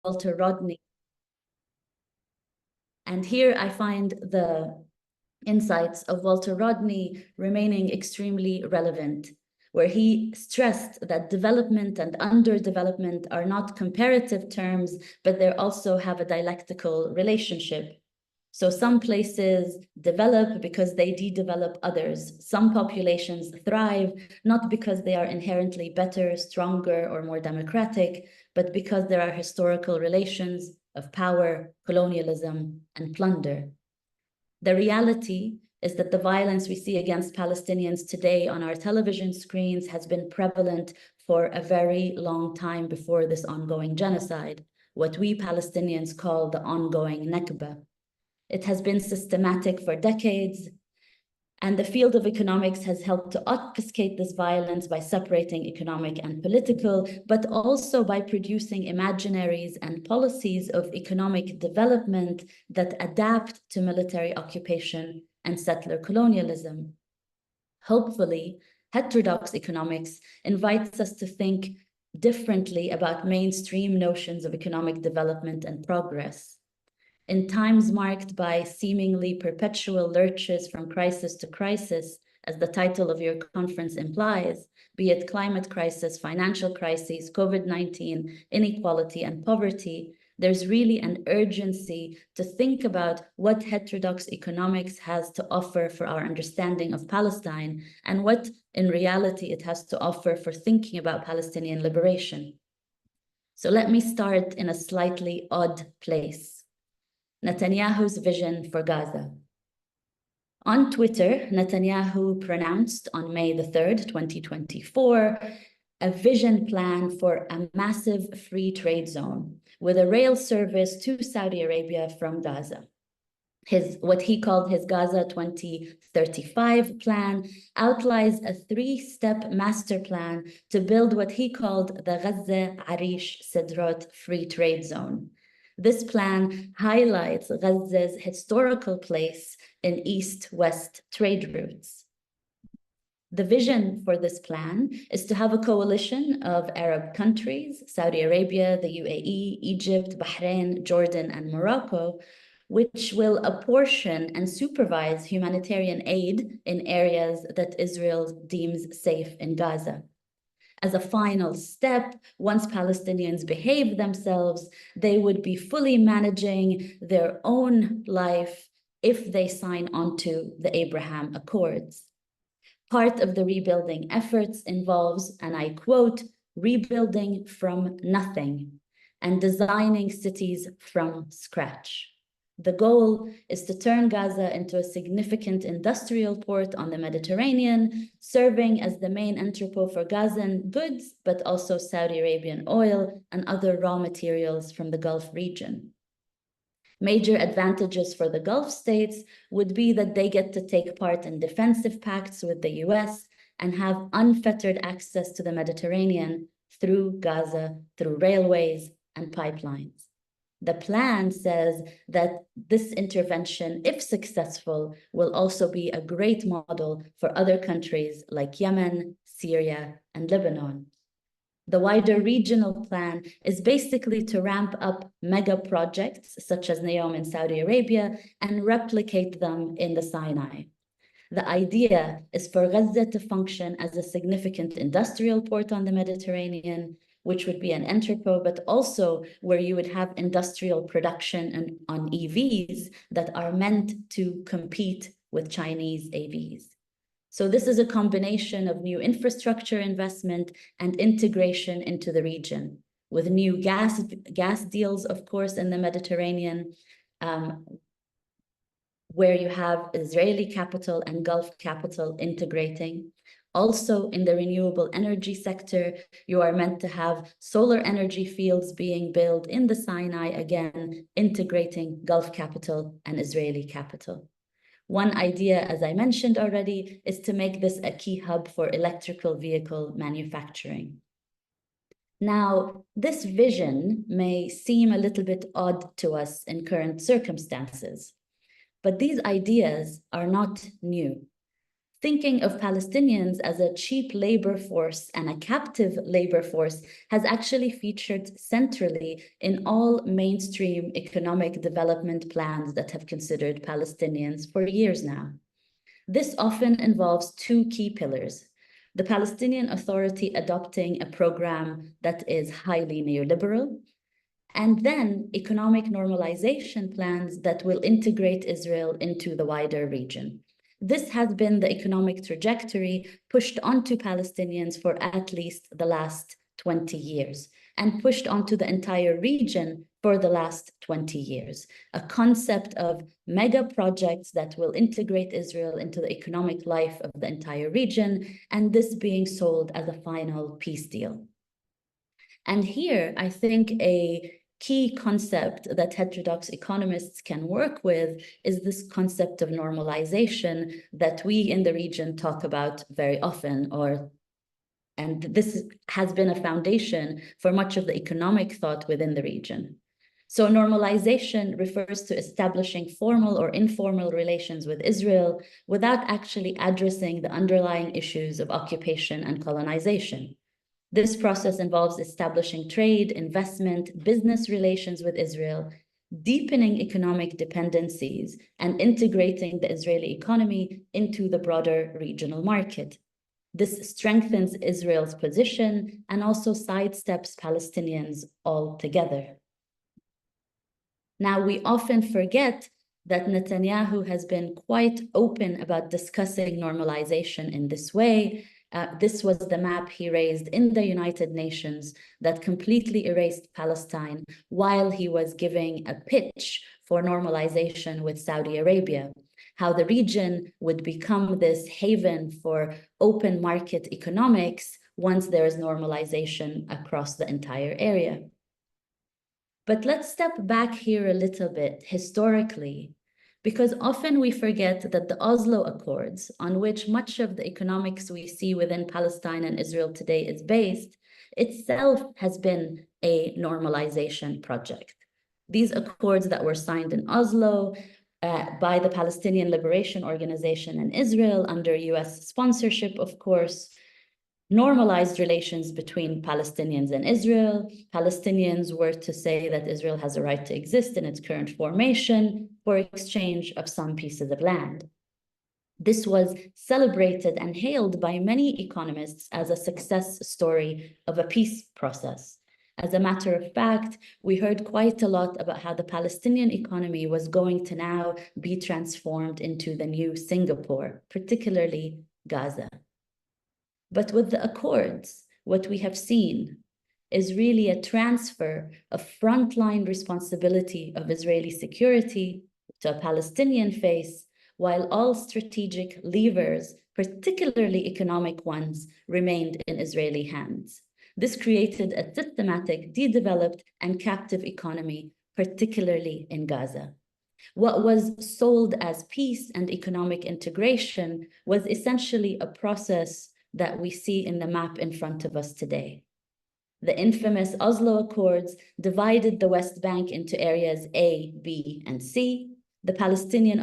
Walter Rodney. And here I find the insights of Walter Rodney remaining extremely relevant, where he stressed that development and underdevelopment are not comparative terms, but they also have a dialectical relationship. So some places develop because they de-develop others. Some populations thrive, not because they are inherently better, stronger, or more democratic, but because there are historical relations of power, colonialism, and plunder. The reality is that the violence we see against Palestinians today on our television screens has been prevalent for a very long time before this ongoing genocide, what we Palestinians call the ongoing Nakba. It has been systematic for decades, and the field of economics has helped to obfuscate this violence by separating economic and political, but also by producing imaginaries and policies of economic development that adapt to military occupation and settler colonialism. Hopefully, heterodox economics invites us to think differently about mainstream notions of economic development and progress. In times marked by seemingly perpetual lurches from crisis to crisis, as the title of your conference implies, be it climate crisis, financial crises, COVID-19, inequality, and poverty, there's really an urgency to think about what heterodox economics has to offer for our understanding of Palestine and what, in reality, it has to offer for thinking about Palestinian liberation. So let me start in a slightly odd place. Netanyahu's vision for Gaza. On Twitter, Netanyahu pronounced on May the 3rd, 2024, a vision plan for a massive free trade zone with a rail service to Saudi Arabia from Gaza. What he called his Gaza 2035 plan outlines a three-step master plan to build what he called the Gaza Arish Sedrot free trade zone. This plan highlights Gaza's historical place in east-west trade routes. The vision for this plan is to have a coalition of Arab countries, Saudi Arabia, the UAE, Egypt, Bahrain, Jordan, and Morocco, which will apportion and supervise humanitarian aid in areas that Israel deems safe in Gaza. As a final step, once Palestinians behave themselves, they would be fully managing their own life if they sign on to the Abraham Accords. Part of the rebuilding efforts involves, and I quote, rebuilding from nothing and designing cities from scratch. The goal is to turn Gaza into a significant industrial port on the Mediterranean, serving as the main entrepot for Gazan goods, but also Saudi Arabian oil and other raw materials from the Gulf region. Major advantages for the Gulf states would be that they get to take part in defensive pacts with the US and have unfettered access to the Mediterranean through Gaza, through railways and pipelines. The plan says that this intervention, if successful, will also be a great model for other countries like Yemen, Syria, and Lebanon. The wider regional plan is basically to ramp up mega projects such as Neom in Saudi Arabia and replicate them in the Sinai. The idea is for Gaza to function as a significant industrial port on the Mediterranean, which would be an entrepot, but also where you would have industrial production on EVs that are meant to compete with Chinese AVs. So this is a combination of new infrastructure investment and integration into the region, with new gas deals, of course, in the Mediterranean, where you have Israeli capital and Gulf capital integrating. Also, in the renewable energy sector, you are meant to have solar energy fields being built in the Sinai, again, integrating Gulf capital and Israeli capital. One idea, as I mentioned already, is to make this a key hub for electrical vehicle manufacturing. Now, this vision may seem a little bit odd to us in current circumstances, but these ideas are not new. thinking of Palestinians as a cheap labor force and a captive labor force has actually featured centrally in all mainstream economic development plans that have considered Palestinians for years now. This often involves two key pillars: the Palestinian Authority adopting a program that is highly neoliberal, and then economic normalization plans that will integrate Israel into the wider region. This has been the economic trajectory pushed onto Palestinians for at least the last 20 years, and pushed onto the entire region for the last 20 years. A concept of mega projects that will integrate Israel into the economic life of the entire region, and this being sold as a final peace deal. And here, I think a key concept that heterodox economists can work with is this concept of normalization that we in the region talk about very often, and this has been a foundation for much of the economic thought within the region. So normalization refers to establishing formal or informal relations with Israel without actually addressing the underlying issues of occupation and colonization. This process involves establishing trade, investment, business relations with Israel, deepening economic dependencies, and integrating the Israeli economy into the broader regional market. This strengthens Israel's position and also sidesteps Palestinians altogether. Now, we often forget that Netanyahu has been quite open about discussing normalization in this way. This was the map he raised in the United Nations that completely erased Palestine while he was giving a pitch for normalization with Saudi Arabia, how the region would become this haven for open market economics once there is normalization across the entire area. But let's step back here a little bit historically, because often we forget that the Oslo Accords, on which much of the economics we see within Palestine and Israel today is based, itself has been a normalization project. These accords that were signed in Oslo by the Palestinian Liberation Organization and Israel under US sponsorship, of course, normalized relations between Palestinians and Israel. Palestinians were to say that Israel has a right to exist in its current formation for exchange of some pieces of land. This was celebrated and hailed by many economists as a success story of a peace process. As a matter of fact, we heard quite a lot about how the Palestinian economy was going to now be transformed into the new Singapore, particularly Gaza. But with the accords, what we have seen is really a transfer of frontline responsibility of Israeli security to a Palestinian face, while all strategic levers, particularly economic ones, remained in Israeli hands. This created a systematic, de-developed, and captive economy, particularly in Gaza. What was sold as peace and economic integration was essentially a process that we see in the map in front of us today. The infamous Oslo Accords divided the West Bank into areas A, B, and C. The Palestinian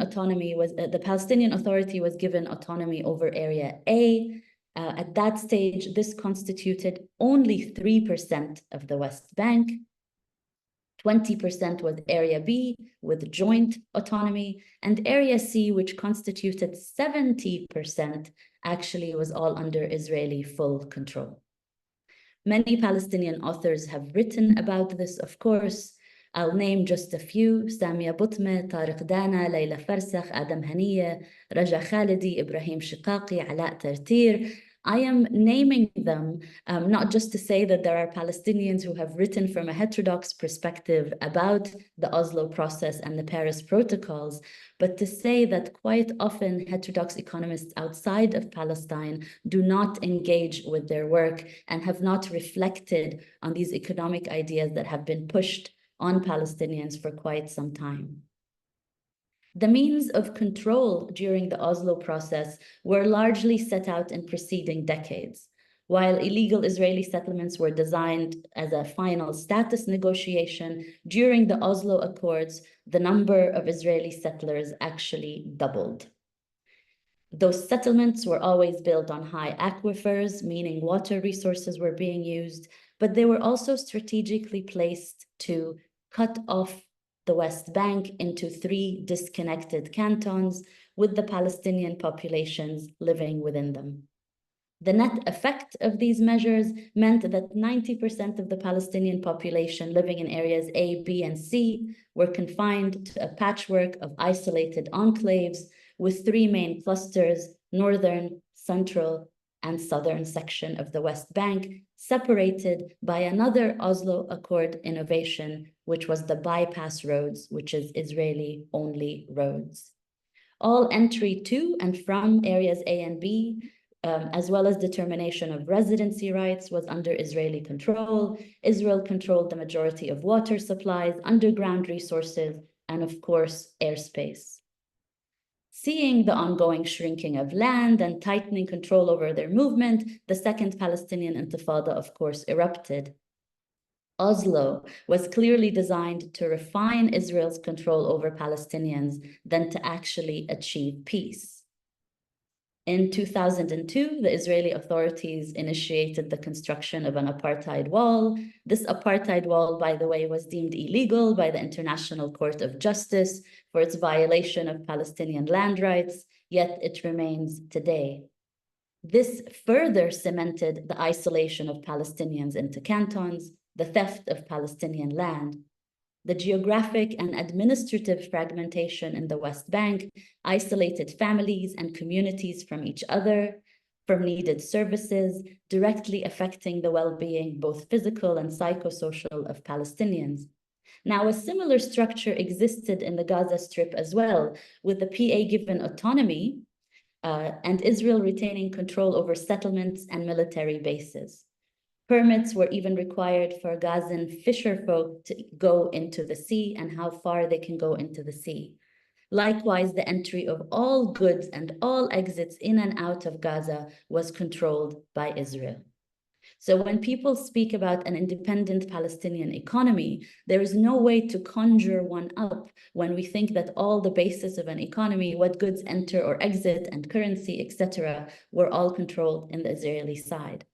Authority was given autonomy over Area A. At that stage, this constituted only 3% of the West Bank. 20% was Area B with joint autonomy, and Area C, which constituted 70%, actually was all under Israeli full control. Many Palestinian authors have written about this, of course. I'll name just a few: Samia Butme, Tariq Dana, Layla Farsakh, Adam Haniya, Raja Khalidi, Ibrahim Shiqaqi, Ala Tartir. I am naming them not just to say that there are Palestinians who have written from a heterodox perspective about the Oslo process and the Paris protocols, but to say that quite often heterodox economists outside of Palestine do not engage with their work and have not reflected on these economic ideas that have been pushed on Palestinians for quite some time. The means of control during the Oslo process were largely set out in preceding decades. While illegal Israeli settlements were designed as a final status negotiation, during the Oslo Accords, the number of Israeli settlers actually doubled. Those settlements were always built on high aquifers, meaning water resources were being used, but they were also strategically placed to cut off the West Bank into 3 disconnected cantons with the Palestinian populations living within them. The net effect of these measures meant that 90% of the Palestinian population living in areas A, B, and C were confined to a patchwork of isolated enclaves with 3 main clusters: northern, central, and southern section of the West Bank, separated by another Oslo Accord innovation, which was the bypass roads, which is Israeli-only roads. All entry to and from areas A and B, as well as determination of residency rights, was under Israeli control. Israel controlled the majority of water supplies, underground resources, and of course, airspace. Seeing the ongoing shrinking of land and tightening control over their movement, the Second Palestinian Intifada, of course, erupted. Oslo was clearly designed to refine Israel's control over Palestinians than to actually achieve peace. In 2002, the Israeli authorities initiated the construction of an apartheid wall. This apartheid wall, by the way, was deemed illegal by the International Court of Justice for its violation of Palestinian land rights, yet it remains today. This further cemented the isolation of Palestinians into cantons, the theft of Palestinian land. The geographic and administrative fragmentation in the West Bank isolated families and communities from each other, from needed services, directly affecting the well-being, both physical and psychosocial, of Palestinians. Now, a similar structure existed in the Gaza Strip as well, with the PA given autonomy and Israel retaining control over settlements and military bases. Permits were even required for Gazan fisherfolk to go into the sea and how far they can go into the sea. Likewise, the entry of all goods and all exits in and out of Gaza was controlled by Israel. So when people speak about an independent Palestinian economy, there is no way to conjure one up when we think that all the basis of an economy, what goods enter or exit and currency, etc., were all controlled in the Israeli side.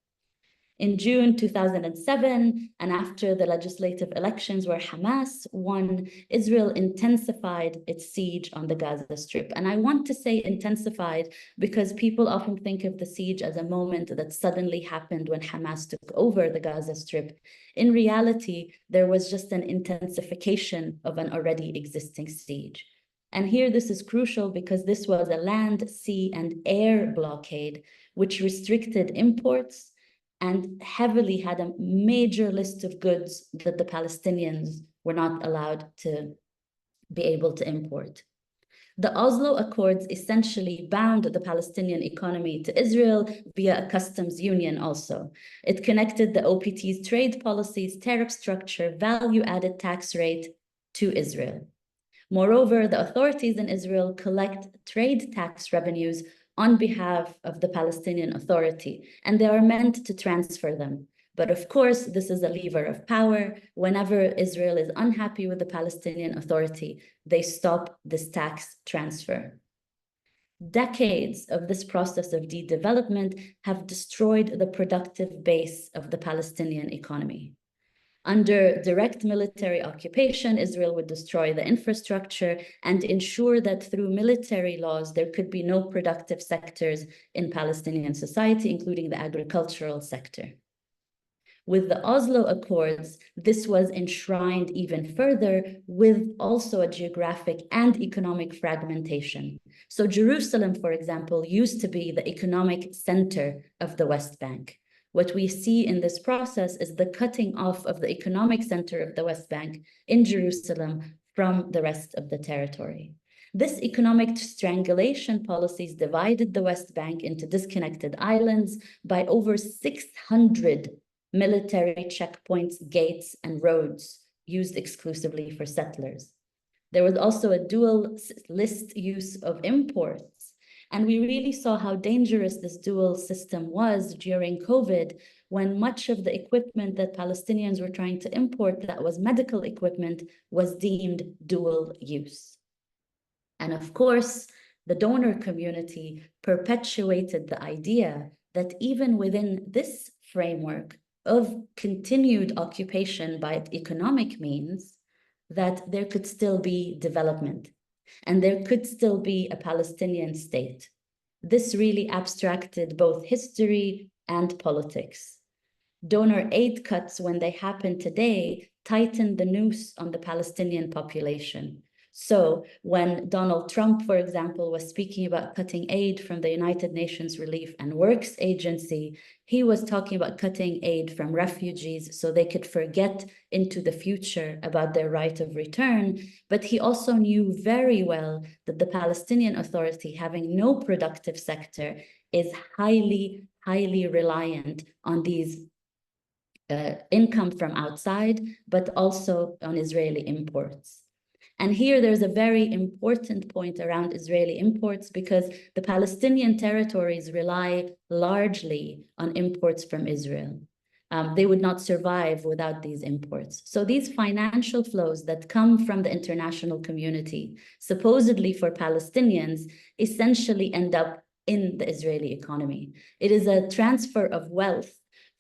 In June 2007, and after the legislative elections where Hamas won, Israel intensified its siege on the Gaza Strip. And I want to say intensified because people often think of the siege as a moment that suddenly happened when Hamas took over the Gaza Strip. In reality, there was just an intensification of an already existing siege. And here this is crucial because this was a land, sea, and air blockade, which restricted imports and heavily had a major list of goods that the Palestinians were not allowed to be able to import. The Oslo Accords essentially bound the Palestinian economy to Israel via a customs union also. It connected the OPT's trade policies, tariff structure, value-added tax rate to Israel. Moreover, the authorities in Israel collect trade tax revenues on behalf of the Palestinian Authority, and they are meant to transfer them. But of course, this is a lever of power. Whenever Israel is unhappy with the Palestinian Authority, they stop this tax transfer. Decades of this process of de-development have destroyed the productive base of the Palestinian economy. Under direct military occupation, Israel would destroy the infrastructure and ensure that through military laws, there could be no productive sectors in Palestinian society, including the agricultural sector. With the Oslo Accords, this was enshrined even further with also a geographic and economic fragmentation. So Jerusalem, for example, used to be the economic center of the West Bank. What we see in this process is the cutting off of the economic center of the West Bank in Jerusalem from the rest of the territory. This economic strangulation policies divided the West Bank into disconnected islands by over 600 military checkpoints, gates, and roads used exclusively for settlers. There was also a dual list use of imports. And we really saw how dangerous this dual system was during COVID, when much of the equipment that Palestinians were trying to import that was medical equipment was deemed dual use. And of course, the donor community perpetuated the idea that even within this framework of continued occupation by economic means, that there could still be development and there could still be a Palestinian state. This really abstracted both history and politics. Donor aid cuts, when they happen today, tighten the noose on the Palestinian population. So when Donald Trump, for example, was speaking about cutting aid from the United Nations Relief and Works Agency, he was talking about cutting aid from refugees so they could forget into the future about their right of return. But he also knew very well that the Palestinian Authority, having no productive sector, is highly, highly reliant on these income from outside, but also on Israeli imports. And here there's a very important point around Israeli imports, because the Palestinian territories rely largely on imports from Israel. They would not survive without these imports. So these financial flows that come from the international community, supposedly for Palestinians, essentially end up in the Israeli economy. It is a transfer of wealth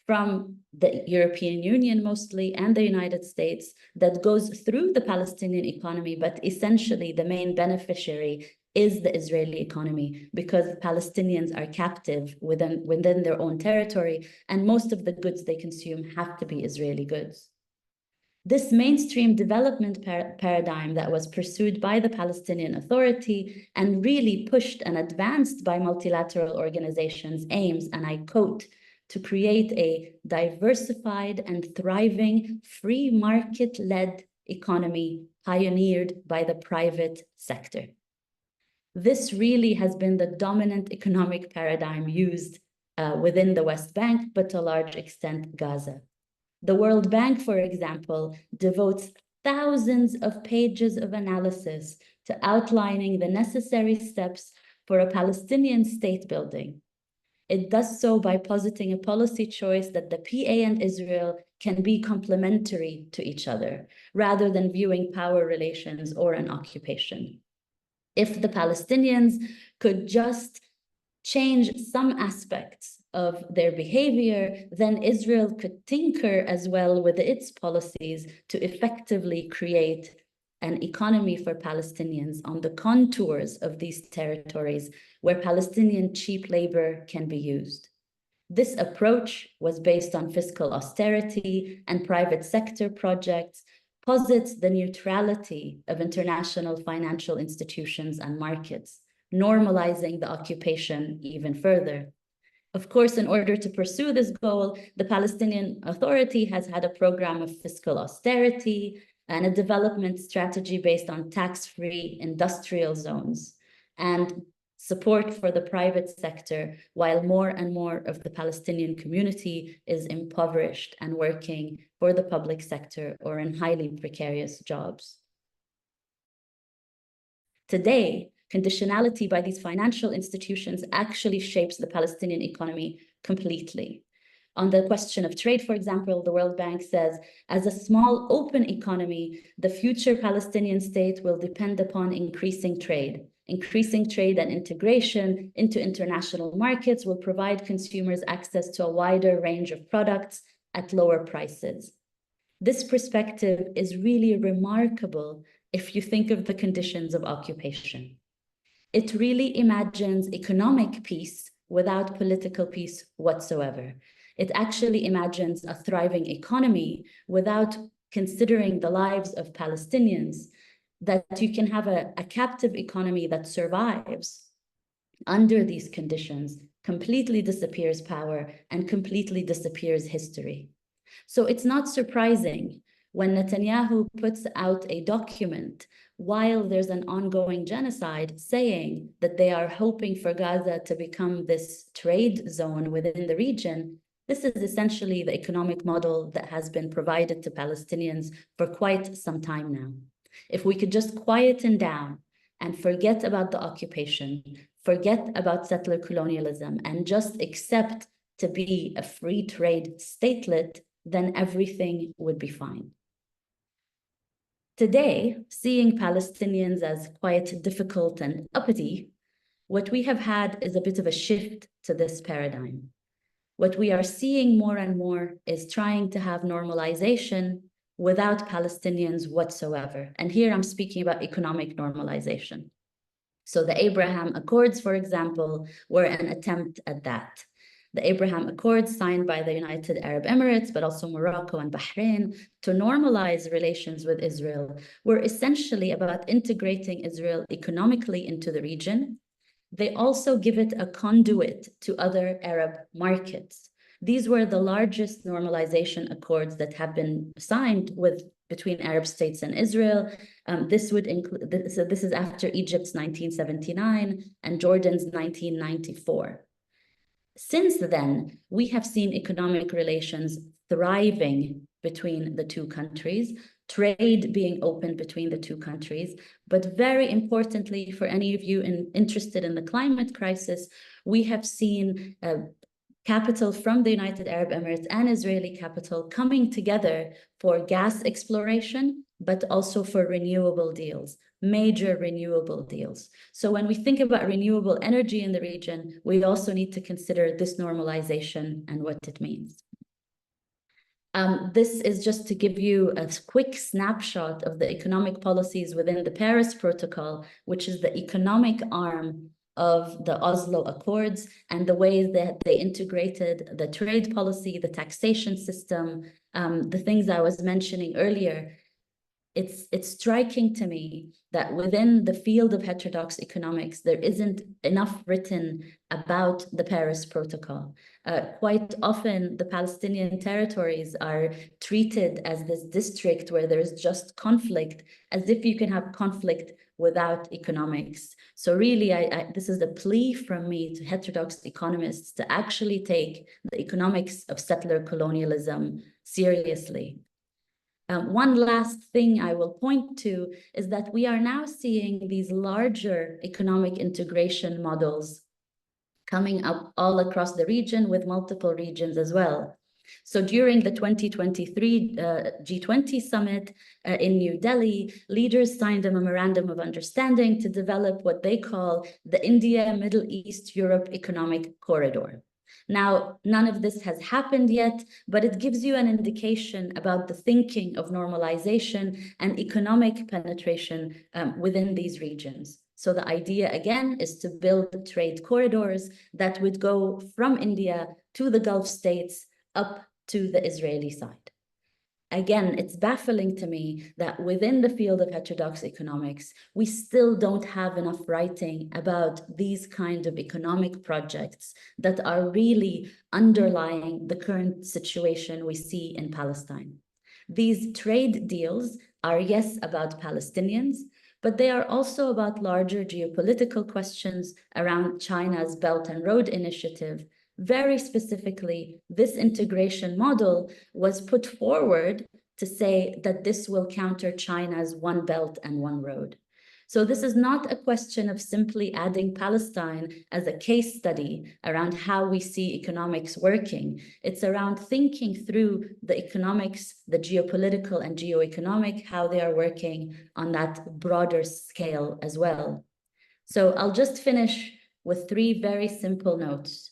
from the European Union mostly and the United States that goes through the Palestinian economy, but essentially the main beneficiary is the Israeli economy, because Palestinians are captive within their own territory, and most of the goods they consume have to be Israeli goods. This mainstream development paradigm that was pursued by the Palestinian Authority and really pushed and advanced by multilateral organizations aims, and I quote, to create a diversified and thriving free market-led economy pioneered by the private sector. This really has been the dominant economic paradigm used within the West Bank, but to a large extent Gaza. The World Bank, for example, devotes thousands of pages of analysis to outlining the necessary steps for a Palestinian state building. It does so by positing a policy choice that the PA and Israel can be complementary to each other, rather than viewing power relations or an occupation. If the Palestinians could just change some aspects of their behavior, then Israel could tinker as well with its policies to effectively create an economy for Palestinians on the contours of these territories where Palestinian cheap labor can be used. This approach was based on fiscal austerity and private sector projects, posits the neutrality of international financial institutions and markets, normalizing the occupation even further. Of course, in order to pursue this goal, the Palestinian Authority has had a program of fiscal austerity and a development strategy based on tax-free industrial zones and support for the private sector, while more and more of the Palestinian community is impoverished and working for the public sector or in highly precarious jobs. Today, conditionality by these financial institutions actually shapes the Palestinian economy completely. On the question of trade, for example, the World Bank says, as a small open economy, the future Palestinian state will depend upon increasing trade. Increasing trade and integration into international markets will provide consumers access to a wider range of products at lower prices. This perspective is really remarkable if you think of the conditions of occupation. It really imagines economic peace without political peace whatsoever. It actually imagines a thriving economy without considering the lives of Palestinians, that you can have a captive economy that survives under these conditions, completely disappears power and completely disappears history. So it's not surprising when Netanyahu puts out a document while there's an ongoing genocide saying that they are hoping for Gaza to become this trade zone within the region. This is essentially the economic model that has been provided to Palestinians for quite some time now. If we could just quieten down and forget about the occupation, forget about settler colonialism, and just accept to be a free trade statelet, then everything would be fine. Today, seeing Palestinians as quite difficult and uppity what we have had is a bit of a shift to this paradigm. What we are seeing more and more is trying to have normalization without Palestinians whatsoever. And here I'm speaking about economic normalization. So the Abraham Accords, for example, were an attempt at that. The Abraham Accords signed by the United Arab Emirates, but also Morocco and Bahrain, to normalize relations with Israel, were essentially about integrating Israel economically into the region. They also give it a conduit to other Arab markets. These were the largest normalization accords that have been signed between Arab states and Israel. This would include, so this is after Egypt's 1979 and Jordan's 1994. Since then, we have seen economic relations thriving between the two countries, trade being open between the two countries, but very importantly, for any of you interested in the climate crisis, we have seen capital from the United Arab Emirates and Israeli capital coming together for gas exploration, but also for renewable deals, major renewable deals. So when we think about renewable energy in the region, we also need to consider this normalization and what it means. This is just to give you a quick snapshot of the economic policies within the Paris Protocol, which is the economic arm of the Oslo Accords, and the ways that they integrated the trade policy, the taxation system, the things I was mentioning earlier. It's striking to me that within the field of heterodox economics, there isn't enough written about the Paris Protocol. Quite often, the Palestinian territories are treated as this district where there's just conflict, as if you can have conflict without economics. So really, this is a plea from me to heterodox economists to actually take the economics of settler colonialism seriously. One last thing I will point to is that we are now seeing these larger economic integration models coming up all across the region with multiple regions as well. So during the 2023 G20 summit in New Delhi, leaders signed a memorandum of understanding to develop what they call the India, Middle East, Europe Economic Corridor. Now, none of this has happened yet, but it gives you an indication about the thinking of normalization and economic penetration within these regions. So the idea, again, is to build trade corridors that would go from India to the Gulf states up to the Israeli side. Again, it's baffling to me that within the field of heterodox economics, we still don't have enough writing about these kind of economic projects that are really underlying the current situation we see in Palestine. These trade deals are, yes, about Palestinians, but they are also about larger geopolitical questions around China's Belt and Road Initiative. Very specifically, this integration model was put forward to say that this will counter China's One Belt and One Road. So this is not a question of simply adding Palestine as a case study around how we see economics working. It's around thinking through the economics, the geopolitical and geoeconomic, how they are working on that broader scale as well. So I'll just finish with 3 very simple notes.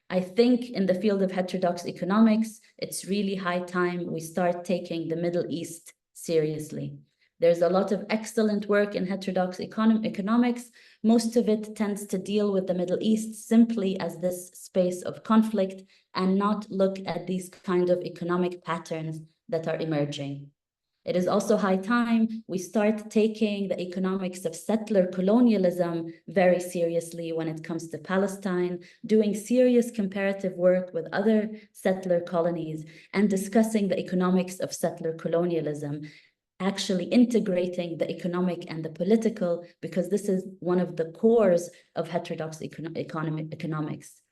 I think in the field of heterodox economics, it's really high time we start taking the Middle East seriously. There's a lot of excellent work in heterodox economics. Most of it tends to deal with the Middle East simply as this space of conflict and not look at these kind of economic patterns that are emerging. It is also high time we start taking the economics of settler colonialism very seriously when it comes to Palestine, doing serious comparative work with other settler colonies, and discussing the economics of settler colonialism, actually integrating the economic and the political, because this is one of the cores of heterodox economics.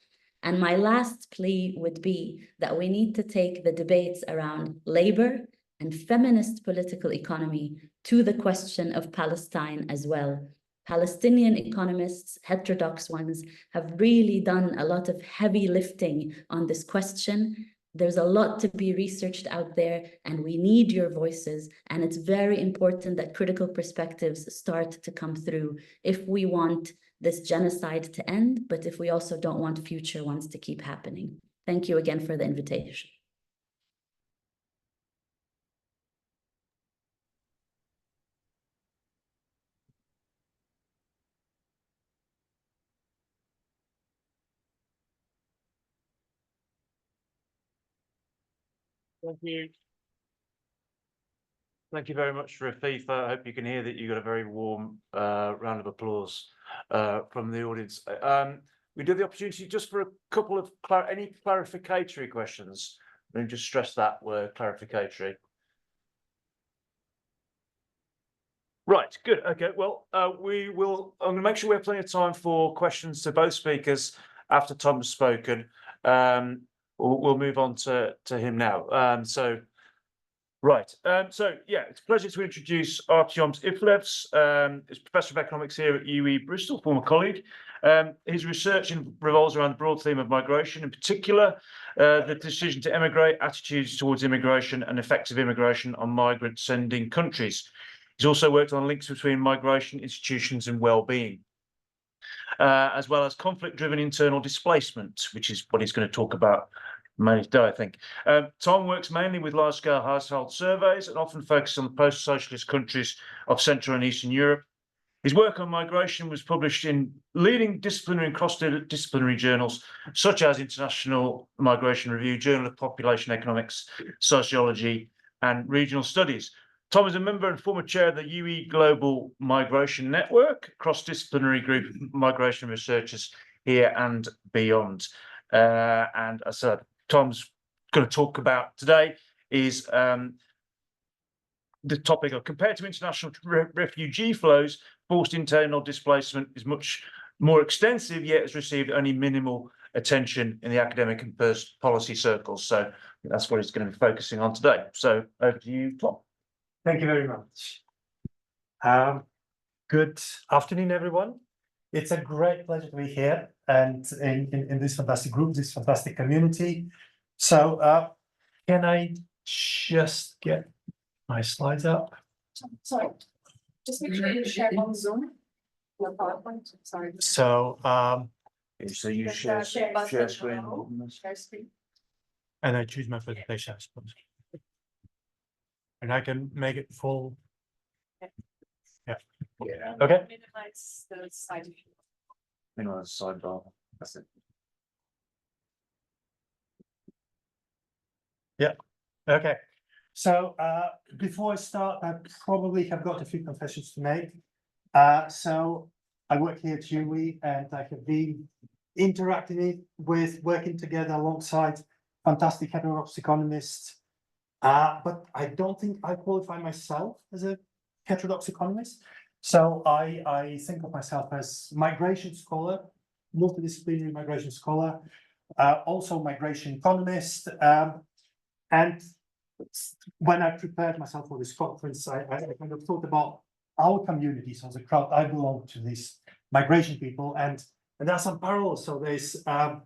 And my last plea would be that we need to take the debates around labor and feminist political economy to the question of Palestine as well. Palestinian economists, heterodox ones, have really done a lot of heavy lifting on this question. There's a lot to be researched out there, and we need your voices. And it's very important that critical perspectives start to come through if we want this genocide to end, but if we also don't want future ones to keep happening. Thank you again for the invitation. Thank you. Thank you very much, Rafeef. I hope you can hear that you got a very warm round of applause from the audience. We do have the opportunity just for a couple of any clarificatory questions. Let me just stress that word, clarificatory. Right, good. Okay, well, I'm going to make sure we have plenty of time for questions to both speakers after Tom has spoken. We'll move on to him now. Right. Yeah, it's a pleasure to introduce Artjoms Ivlevs. He's Professor of Economics here at UE Bristol, former colleague. His research revolves around the broad theme of migration, in particular, the decision to emigrate, attitudes towards immigration, and effective immigration on migrant sending countries. He's also worked on links between migration, institutions, and well-being, as well as conflict-driven internal displacement, which is what he's going to talk about mainly today, I think. Tom works mainly with large-scale household surveys and often focuses on the post-socialist countries of Central and Eastern Europe. His work on migration was published in leading disciplinary and cross-disciplinary journals, such as International Migration Review, Journal of Population Economics, Sociology, and Regional Studies. Tom is a member and former chair of the UE Global Migration Network, cross-disciplinary group of migration researchers here and beyond. And as I said, Tom's going to talk about today is the topic of compared to international refugee flows, forced internal displacement is much more extensive, yet has received only minimal attention in the academic and policy circles. So that's what he's going to be focusing on today. So over to you, Tom. Thank you very much. Good afternoon, everyone. It's a great pleasure to be here and in this fantastic group, this fantastic community. So can I just get my slides up? Sorry, just make sure you share on Zoom. Your PowerPoint. Sorry. So you share screen. Share screen. and I choose my presentation, I suppose. And I can make it full. Yeah. Okay. Minimize the side. Minimize the sidebar. That's it. Yeah. Okay. So before I start, I probably have got a few confessions to make. So I work here at UE and I have been interacting with working together alongside fantastic heterodox economists. But I don't think I qualify myself as a heterodox economist. So I think of myself as migration scholar, multidisciplinary migration scholar, also migration economist. And when I prepared myself for this conference, I kind of thought about our community. So as a crowd, I belong to these migration people, and there are some parallels. So there's the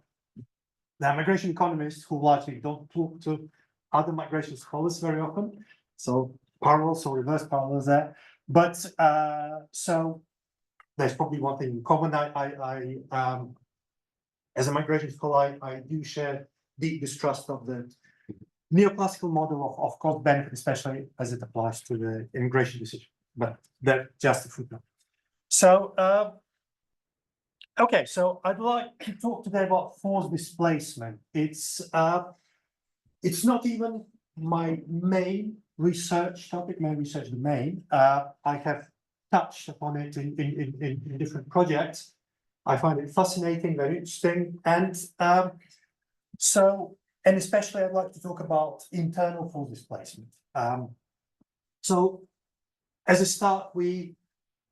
migration economists who largely don't talk to other migration scholars very often. So parallels or reverse parallels there. But so there's probably one thing in common. I as a migration scholar, I do share deep distrust of the neoclassical model of cost benefit, especially as it applies to the immigration decision. But that's just a footnote. So okay, so I'd like to talk today about forced displacement. It's not even my main research topic, my research domain. I have touched upon it in different projects. I find it fascinating, very interesting, and and especially I'd like to talk about internal forced displacement. So as a start, we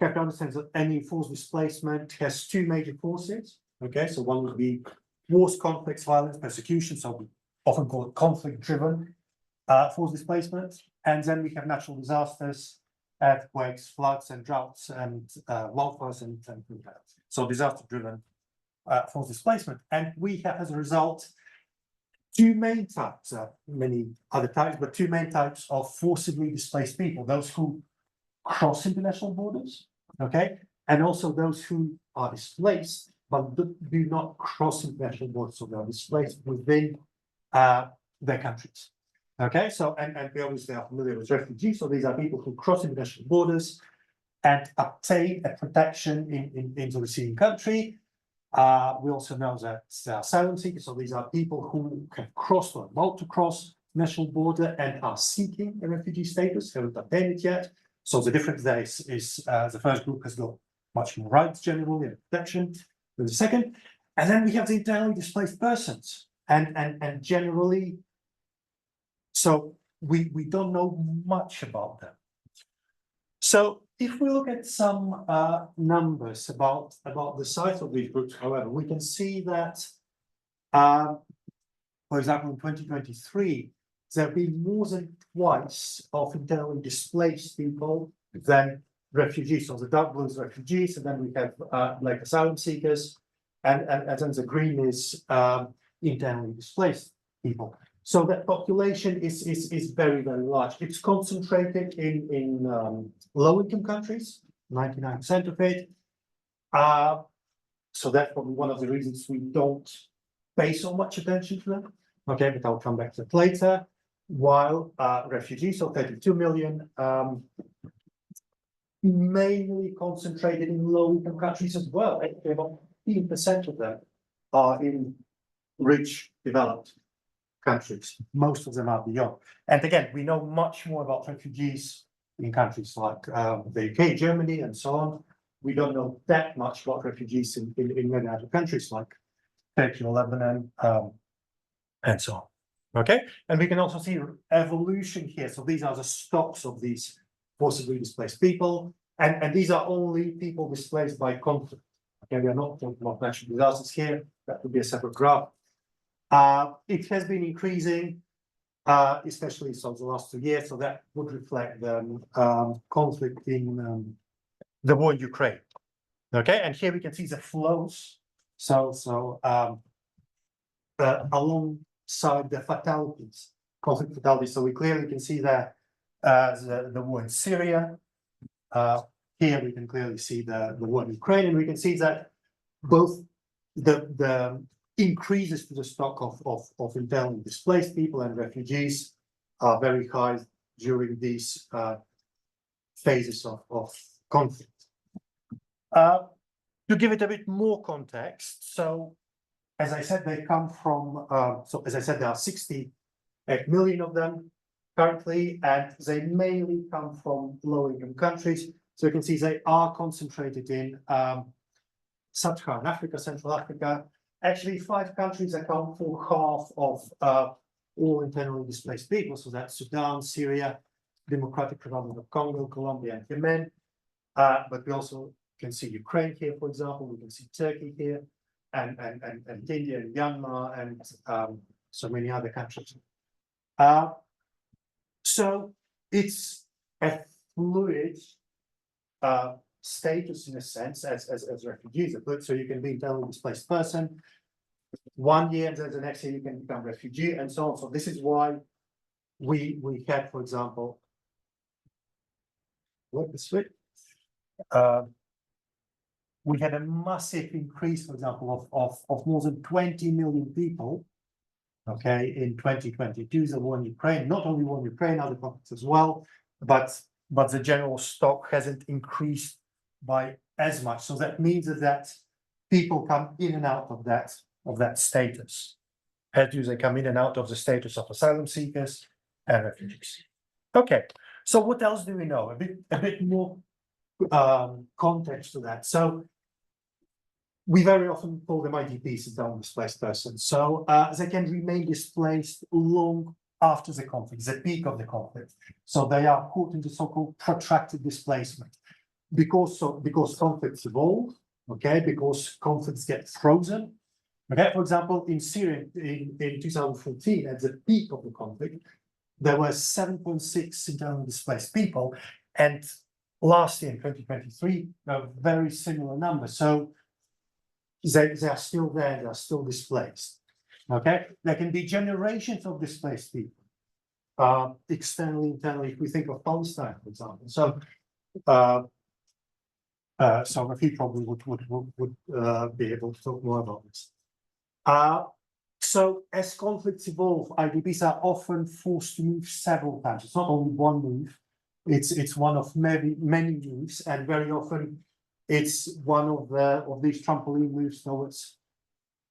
have to understand that any forced displacement has two major forces. Okay, so one would be wars, conflicts, violence, persecution. So we often call it conflict-driven forced displacement. And then we have natural disasters, earthquakes, floods, and droughts, and wildfires, and so disaster-driven forced displacement. And we have, as a result, two main types, many other types, but two main types of forcibly displaced people: those who cross international borders, okay, and also those who are displaced, but do not cross international borders, so they are displaced within their countries. Okay, so and we obviously are familiar with refugees, so these are people who cross international borders and obtain a protection in the receiving country. We also know that asylum seekers, so these are people who have crossed or about to cross national border and are seeking a refugee status, haven't obtained it yet. So the difference there is the first group has got much more rights generally and protection than the second. And then we have the internally displaced persons. And generally, so we don't know much about them. So if we look at some numbers about the size of these groups, however, we can see that, for example, in 2023, there have been more than twice of internally displaced people than refugees. So the dark blue is refugees, and then we have like asylum seekers, and then the green is internally displaced people. So that population is very, very large. It's concentrated in low-income countries, 99% of it. So that's probably one of the reasons we don't pay so much attention to them. Okay, but I'll come back to that later. While refugees, so 32 million, mainly concentrated in low-income countries as well. About 15% of them are in rich, developed countries. Most of them are beyond. And again, we know much more about refugees in countries like the UK, Germany, and so on. We don't know that much about refugees in many other countries like Turkey or Lebanon, and so on. Okay, and we can also see evolution here. So these are the stocks of these forcibly displaced people, and these are only people displaced by conflict. Okay, we are not talking about natural disasters here. That would be a separate graph. It has been increasing, especially so the last 2 years. So that would reflect the conflict in the war in Ukraine. Okay, and here we can see the flows. So alongside the fatalities, conflict fatalities. So we clearly can see that the war in Syria. Here we can clearly see the war in Ukraine, and we can see that both the increases to the stock of internally displaced people and refugees are very high during these phases of conflict. To give it a bit more context, so as I said, they come from, so as I said, there are 68 million of them currently, and they mainly come from low-income countries. So you can see they are concentrated in Sub-Saharan Africa, Central Africa. Actually, 5 countries account for half of all internally displaced people. So that's Sudan, Syria, Democratic Republic of Congo, Colombia, and Yemen. But we also can see Ukraine here, for example. We can see Turkey here, and India, and Myanmar, and so many other countries. So it's a fluid status in a sense as refugees. So you can be internally displaced person 1 year, and then the next year you can become refugee, and so on. So this is why we had, for example, we had a massive increase, for example, of more than 20 million people, okay, in 2022, the war in Ukraine, not only war in Ukraine, other conflicts as well, but the general stock hasn't increased by as much. So that means that people come in and out of that status. How do they come in and out of the status of asylum seekers and refugees? Okay, so what else do we know? A bit more context to that. So we very often call them IDPs, internally displaced persons. So they can remain displaced long after the conflict, the peak of the conflict. So they are caught in the so-called protracted displacement because conflicts evolve, okay, because conflicts get frozen. Okay, for example, in Syria in 2014, at the peak of the conflict, there were 7.6 internally displaced people, and last year in 2023, a very similar number. So they are still there, they are still displaced. Okay, there can be generations of displaced people, externally, internally. If we think of Palestine, for example, so So Rafeef probably would be able to talk more about this. So as conflicts evolve, IDPs are often forced to move several times. It's not only one move, it's one of many moves, and very often it's one of these trampoline moves towards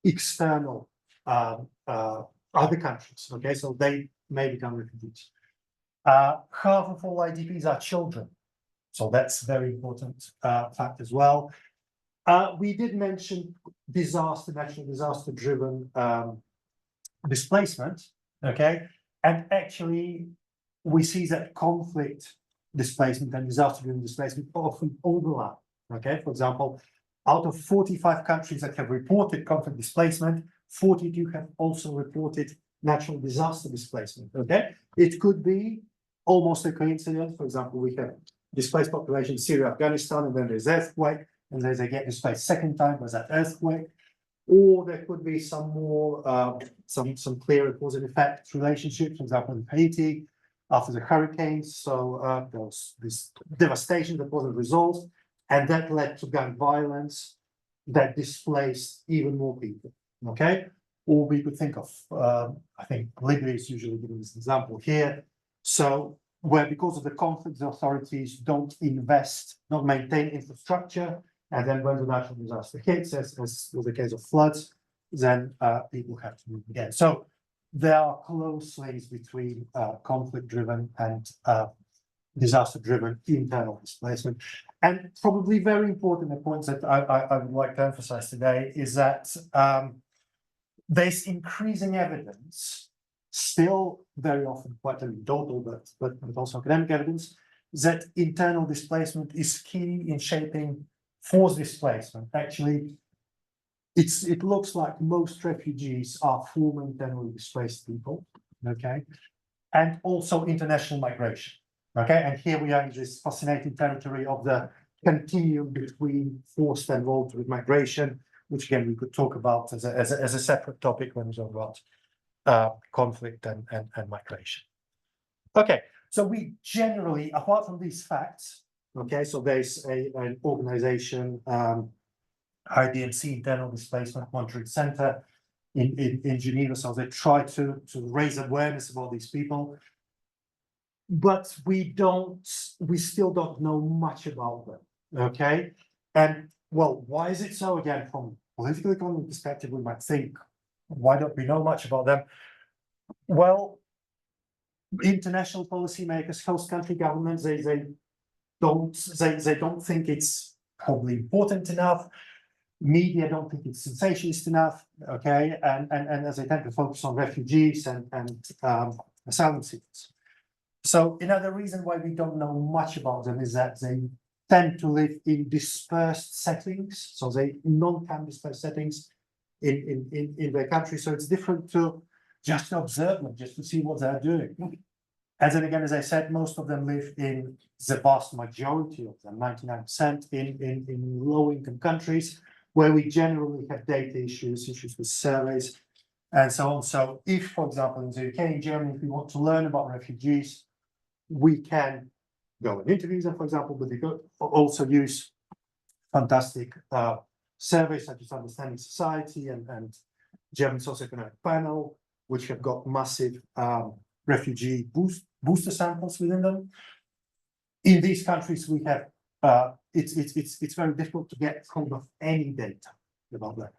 external other countries. Okay, so they may become refugees. Half of all IDPs are children, so that's a very important fact as well. We did mention natural disaster-driven displacement, okay, and actually we see that conflict displacement and disaster-driven displacement often overlap. Okay, for example, out of 45 countries that have reported conflict displacement, 42 have also reported natural disaster displacement. Okay, it could be almost a coincidence. For example, we have displaced population Syria, Afghanistan, and then there's earthquake, and then they get displaced second time was that earthquake. Or there could be some more some clearer cause and effect relationships. For example, in Haiti after the hurricanes, so there was this devastation that wasn't resolved, and that led to gun violence that displaced even more people. Okay, or we could think of I think Libya is usually given this example here. So where because of the conflict, the authorities don't invest, not maintain infrastructure. And then when the natural disaster hits, as was the case of floods, then people have to move again. So there are close links between conflict-driven and disaster-driven internal displacement. And probably very important, the points that I would like to emphasize today is that there's increasing evidence, still very often quite anecdotal, but also academic evidence, that internal displacement is key in shaping forced displacement. Actually, it looks like most refugees are former internally displaced people, okay, and also international migration, okay. And here we are in this fascinating territory of the continuum between forced and voluntary migration, which again we could talk about as a separate topic when we talk about conflict and migration. Okay, so we generally, apart from these facts, okay, so there's an organization, IDMC, Internal Displacement Monitoring Center in Geneva. So they try to raise awareness about these people, but we still don't know much about them. Okay, and well, why is it so? Again, from political economy perspective, we might think, why don't we know much about them? Well, international policymakers, host country governments, they don't think it's probably important enough. Media don't think it's sensationalist enough. Okay, and as they tend to focus on refugees and asylum seekers. So another reason why we don't know much about them is that they tend to live in dispersed settings, so they non-camp dispersed settings in their country. So it's different to just observe them, just to see what they're doing. And then again, as I said, most of them live in the vast majority of them, 99%, in low-income countries, where we generally have data issues with surveys, and so on. So if, for example, in the UK, in Germany, if we want to learn about refugees, we can go and interview them, for example, but we could also use fantastic surveys such as Understanding Society and German Socioeconomic Panel, which have got massive refugee booster samples within them. In these countries, we have it's very difficult to get hold of any data about that.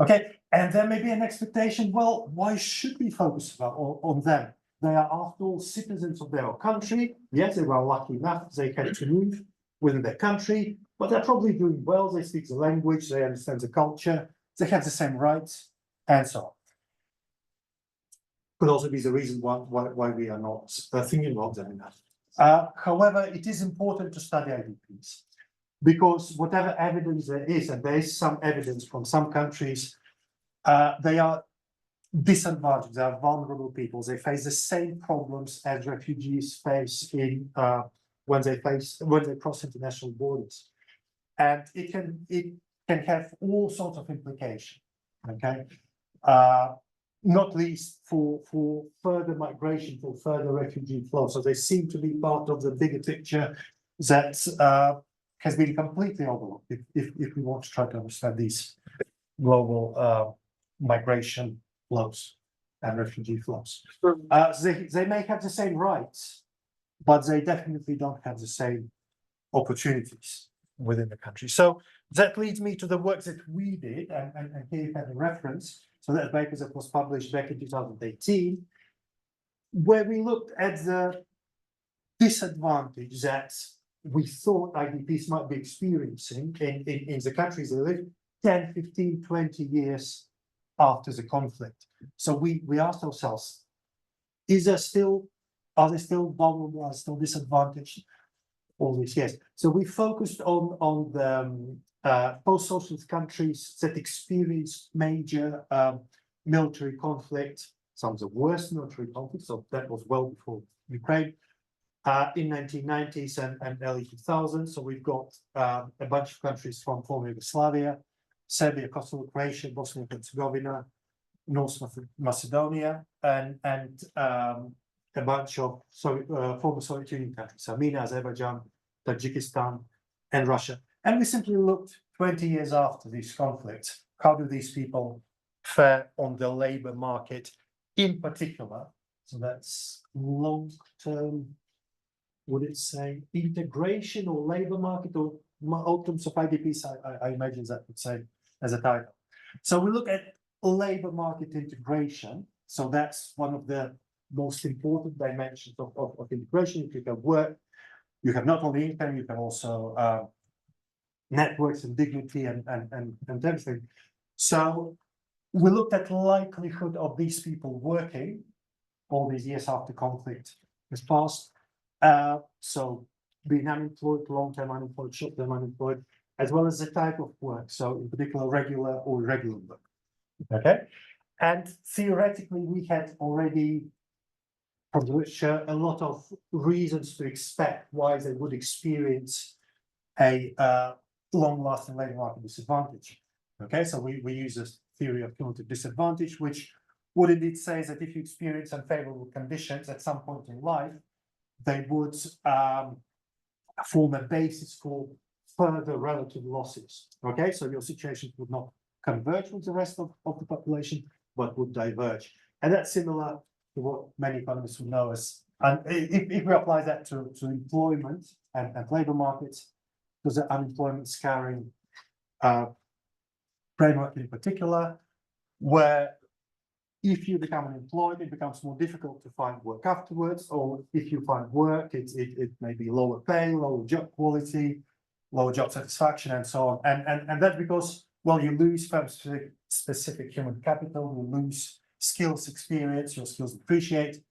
Okay, and there may be an expectation. Well, why should we focus on them? They are, after all, citizens of their country. Yes, they were lucky enough; they had to move within their country, but they're probably doing well. They speak the language, they understand the culture, they have the same rights, and so on. Could also be the reason why we are not thinking about them enough. However, it is important to study IDPs, because whatever evidence there is, and there is some evidence from some countries, they are disadvantaged, they are vulnerable people. They face the same problems as refugees face when they cross international borders, and it can have all sorts of implications. Okay. Not least for further migration, for further refugee flow. So they seem to be part of the bigger picture that has been completely overlooked if we want to try to understand these global migration flows and refugee flows. They may have the same rights, but they definitely don't have the same opportunities within the country. So that leads me to the work that we did, and here you have a reference. So that paper that was published back in 2018, where we looked at the disadvantage that we thought IDPs might be experiencing in the countries they live 10, 15, 20 years after the conflict. So we asked ourselves, are they still vulnerable, are they still disadvantaged? All these years. So we focused on the post-socialist countries that experienced major military conflict, some of the worst military conflicts, so that was well before Ukraine, in 1990s and early 2000s. So we've got a bunch of countries from former Yugoslavia, Serbia, Kosovo, Croatia, Bosnia and Herzegovina, North Macedonia, and a bunch of former Soviet Union countries, Armenia, Azerbaijan, Tajikistan, and Russia. And we simply looked 20 years after these conflicts, how do these people fare on the labor market in particular? So that's long-term, would it say integration or labor market or outcomes of IDPs, I imagine that would say as a title. So we look at labor market integration. So that's one of the most important dimensions of integration. If you can work, you have not only income, you can also networks and dignity and everything. So we looked at the likelihood of these people working all these years after conflict has passed. So being unemployed, long-term unemployed, short-term unemployed, as well as the type of work. So in particular, regular or irregular work. Okay. And theoretically, we had already from the literature a lot of reasons to expect why they would experience a long-lasting labor market disadvantage. Okay, so we use this theory of cumulative disadvantage, which would indeed say that if you experience unfavorable conditions at some point in life, they would form a basis for further relative losses. Okay, so your situation would not converge with the rest of the population, but would diverge. And that's similar to what many economists would know as, and if we apply that to employment and labor markets, because the unemployment scaring framework in particular, where if you become unemployed, it becomes more difficult to find work afterwards, or if you find work, it may be lower pay, lower job quality, lower job satisfaction, and so on. And that's because, well, you lose specific human capital, you lose skills, experience, your skills depreciate.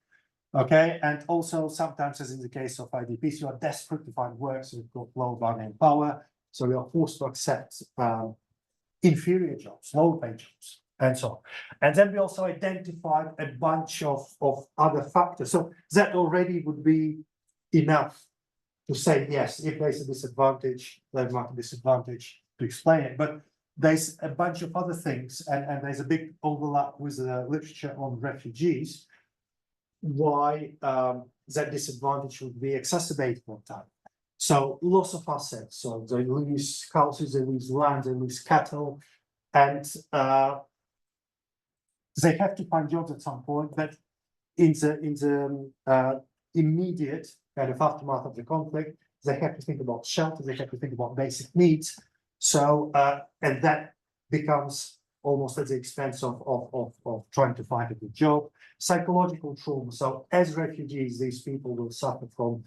Okay, and also sometimes, as in the case of IDPs, you are desperate to find work, so you've got low bargaining power, so you are forced to accept inferior jobs, low paid jobs, and so on. And then we also identified a bunch of other factors. So that already would be enough to say, yes, if there's a disadvantage, labor market disadvantage, to explain it. But there's a bunch of other things, and there's a big overlap with the literature on refugees, why that disadvantage would be exacerbated over time. So loss of assets, so they lose houses, they lose land, they lose cattle, and they have to find jobs at some point. But in the immediate kind of aftermath of the conflict, they have to think about shelter, they have to think about basic needs. So and that becomes almost at the expense of trying to find a good job. Psychological trauma. So as refugees, these people will suffer from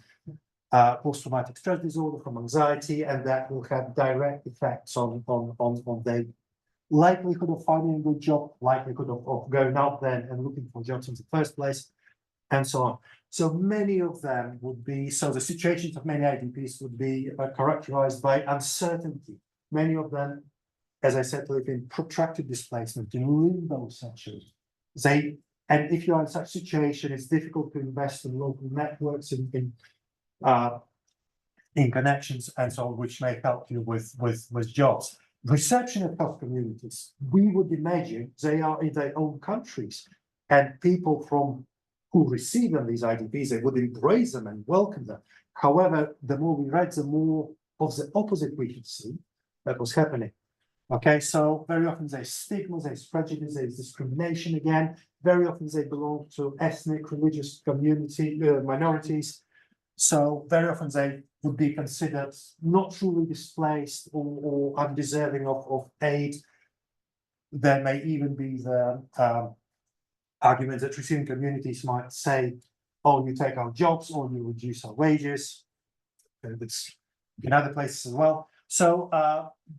post-traumatic stress disorder, from anxiety, and that will have direct effects on their likelihood of finding a good job, likelihood of going out there and looking for jobs in the first place, and so on. So many of them would be, so the situations of many IDPs would be characterized by uncertainty. Many of them, as I said, live in protracted displacement, in limbo essentially. And if you are in such a situation, it's difficult to invest in local networks, in connections, and so on, which may help you with jobs. Reception of health communities, we would imagine they are in their own countries, and people who receive them, these IDPs, they would embrace them and welcome them. However, the more we read, the more of the opposite we could see that was happening. Okay, so very often there's stigma, there's prejudice, there's discrimination again. Very often they belong to ethnic, religious community minorities. So very often they would be considered not truly displaced or undeserving of aid. There may even be the argument that receiving communities might say, oh, you take our jobs or you reduce our wages. It's in other places as well. So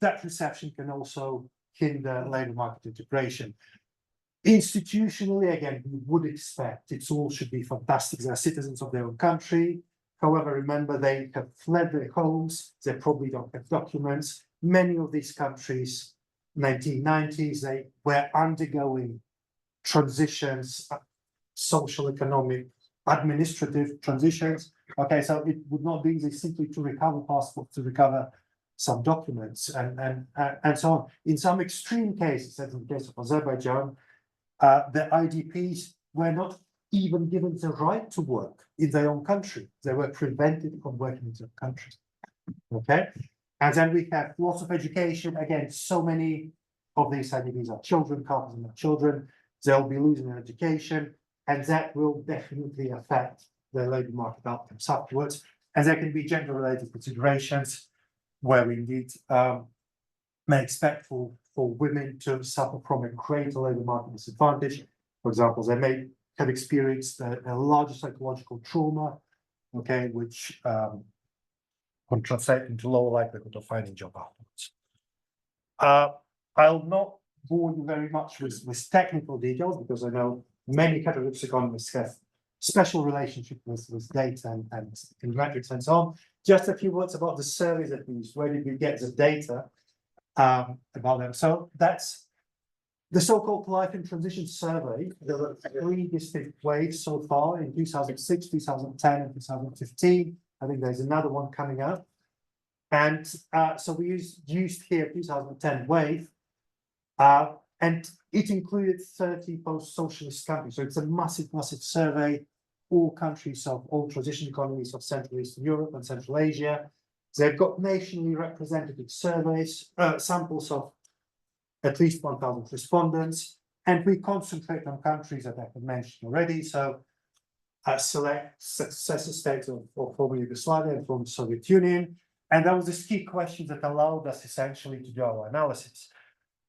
that reception can also hinder labour market integration. Institutionally, again, we would expect it all should be fantastic. They're citizens of their own country. However, remember, they have fled their homes. They probably don't have documents. Many of these countries, 1990s, they were undergoing transitions, social, economic, administrative transitions. Okay, so it would not be easy simply to recover passports, to recover some documents and so on. In some extreme cases, as in the case of Azerbaijan, the IDPs were not even given the right to work in their own country. They were prevented from working in their country. Okay, and then we have loss of education. Again, so many of these IDPs are children, couples and children. They'll be losing their education, and that will definitely affect the labour market outcomes afterwards. And there can be gender-related considerations where we indeed may expect for women to suffer from a greater labour market disadvantage. For example, they may have experienced a larger psychological trauma, okay, which can translate into lower likelihood of finding a job afterwards. I'll not bore you very much with technical details because I know many categories economists have special relationship with data and metrics and so on. Just a few words about the surveys that we used. Where did we get the data about them? So that's the so-called Life in Transition survey. There were 3 distinct waves so far in 2006, 2010, and 2015. I think there's another one coming up. And so we used here 2010 wave, and it included 30 post-socialist countries. So it's a massive, massive survey. All countries of all transition economies of Central Eastern Europe and Central Asia. They've got nationally representative surveys, samples of at least 1,000 respondents, and we concentrate on countries that I have mentioned already. So select successor states of former Yugoslavia and former Soviet Union. And that was the key question that allowed us essentially to do our analysis.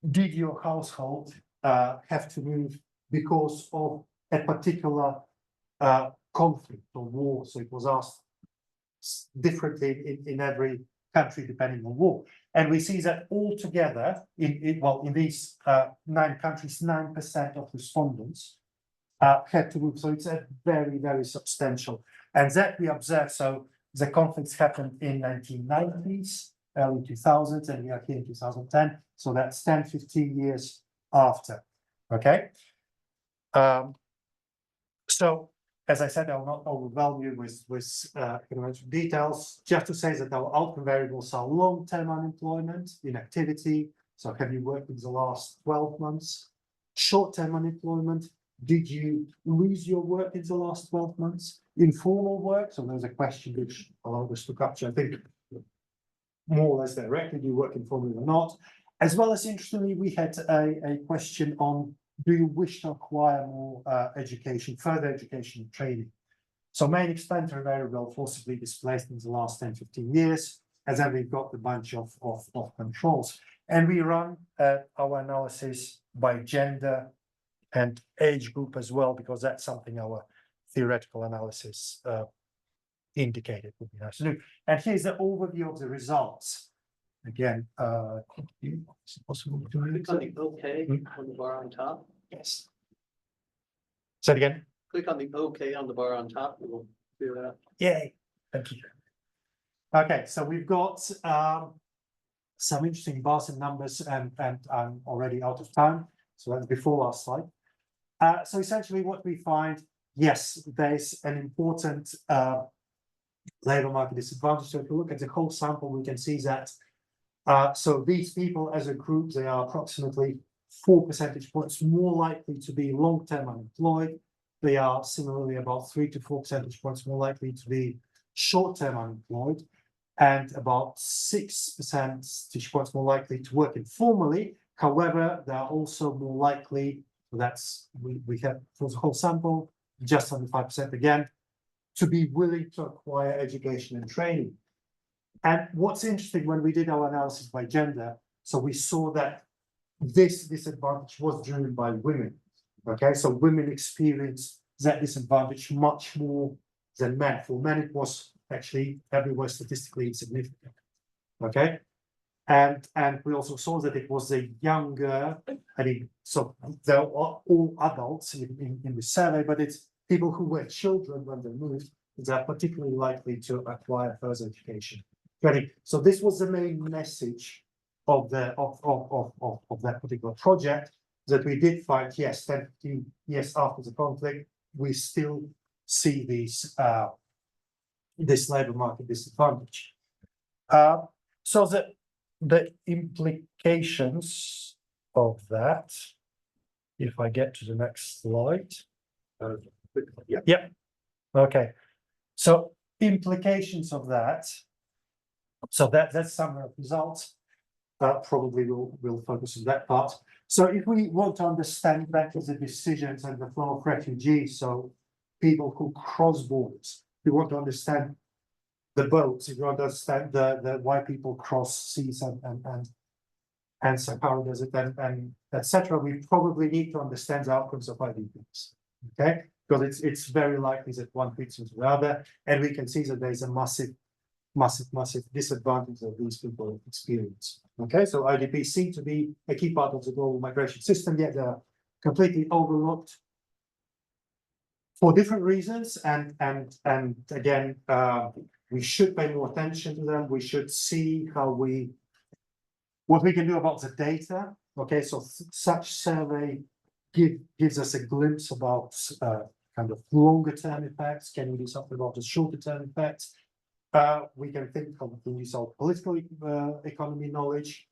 Did your household have to move because of a particular conflict or war? So it was asked differently in every country depending on war. And we see that altogether, in these 9 countries, 9% of respondents had to move. So it's a very, very substantial. And that we observe, so the conflicts happened in 1990s, early 2000s, and we are here in 2010. So that's 10, 15 years after. Okay. So as I said, I will not overwhelm you with economic details, just to say that our outcome variables are long-term unemployment, inactivity. So have you worked in the last 12 months? Short-term unemployment. Did you lose your work in the last 12 months? Informal work. So there's a question which allowed us to capture, I think, more or less directly, do you work informally or not? As well as, interestingly, we had a question on, do you wish to acquire more education, further education and training? So main expenditure variable forcibly displaced in the last 10, 15 years. And then we've got a bunch of controls. And we run our analysis by gender and age group as well, because that's something our theoretical analysis indicated would be nice to do. And here's the overview of the results. Again, is it possible to Click on the OK on the bar on top. Yes. Say it again. Click on the OK on the bar on top. It will do that. Yay. Thank you. Okay, so we've got some interesting bars and numbers, and I'm already out of time. So that's before last slide. So essentially what we find, yes, there's an important labor market disadvantage. So if you look at the whole sample, we can see that so these people as a group, they are approximately 4 percentage points more likely to be long-term unemployed. They are similarly about 3 to 4 percentage points more likely to be short-term unemployed. and about 6 percentage points more likely to work informally. However, they are also more likely, that's, we have for the whole sample, just under 5% again, to be willing to acquire education and training. And what's interesting, when we did our analysis by gender, so we saw that this disadvantage was driven by women. Okay, so women experience that disadvantage much more than men. For men, it was actually everywhere statistically insignificant. Okay, and we also saw that it was a younger, I mean, so there are all adults in the survey, but it's people who were children when they moved that are particularly likely to acquire further education. So this was the main message of the of that particular project, that we did find, yes, 10, 15 years after the conflict, we still see these this labor market disadvantage. So the implications of that, if I get to the next slide. Yeah. Okay. So implications of that. So that's some results. Probably we'll focus on that part. So if we want to understand better the decisions and the flow of refugees, so people who cross borders, we want to understand the boats, if you want to understand the why people cross seas and Sahara Desert and etc., we probably need to understand the outcomes of IDPs. Okay, because it's very likely that one fits into the other, and we can see that there's a massive disadvantage that these people experience. Okay, so IDPs seem to be a key part of the global migration system, yet they're completely overlooked for different reasons. And again, we should pay more attention to them. We should see what we can do about the data. Okay, so such survey gives us a glimpse about kind of longer term effects. Can we do something about the shorter term effects? We can think of the use of political economy knowledge.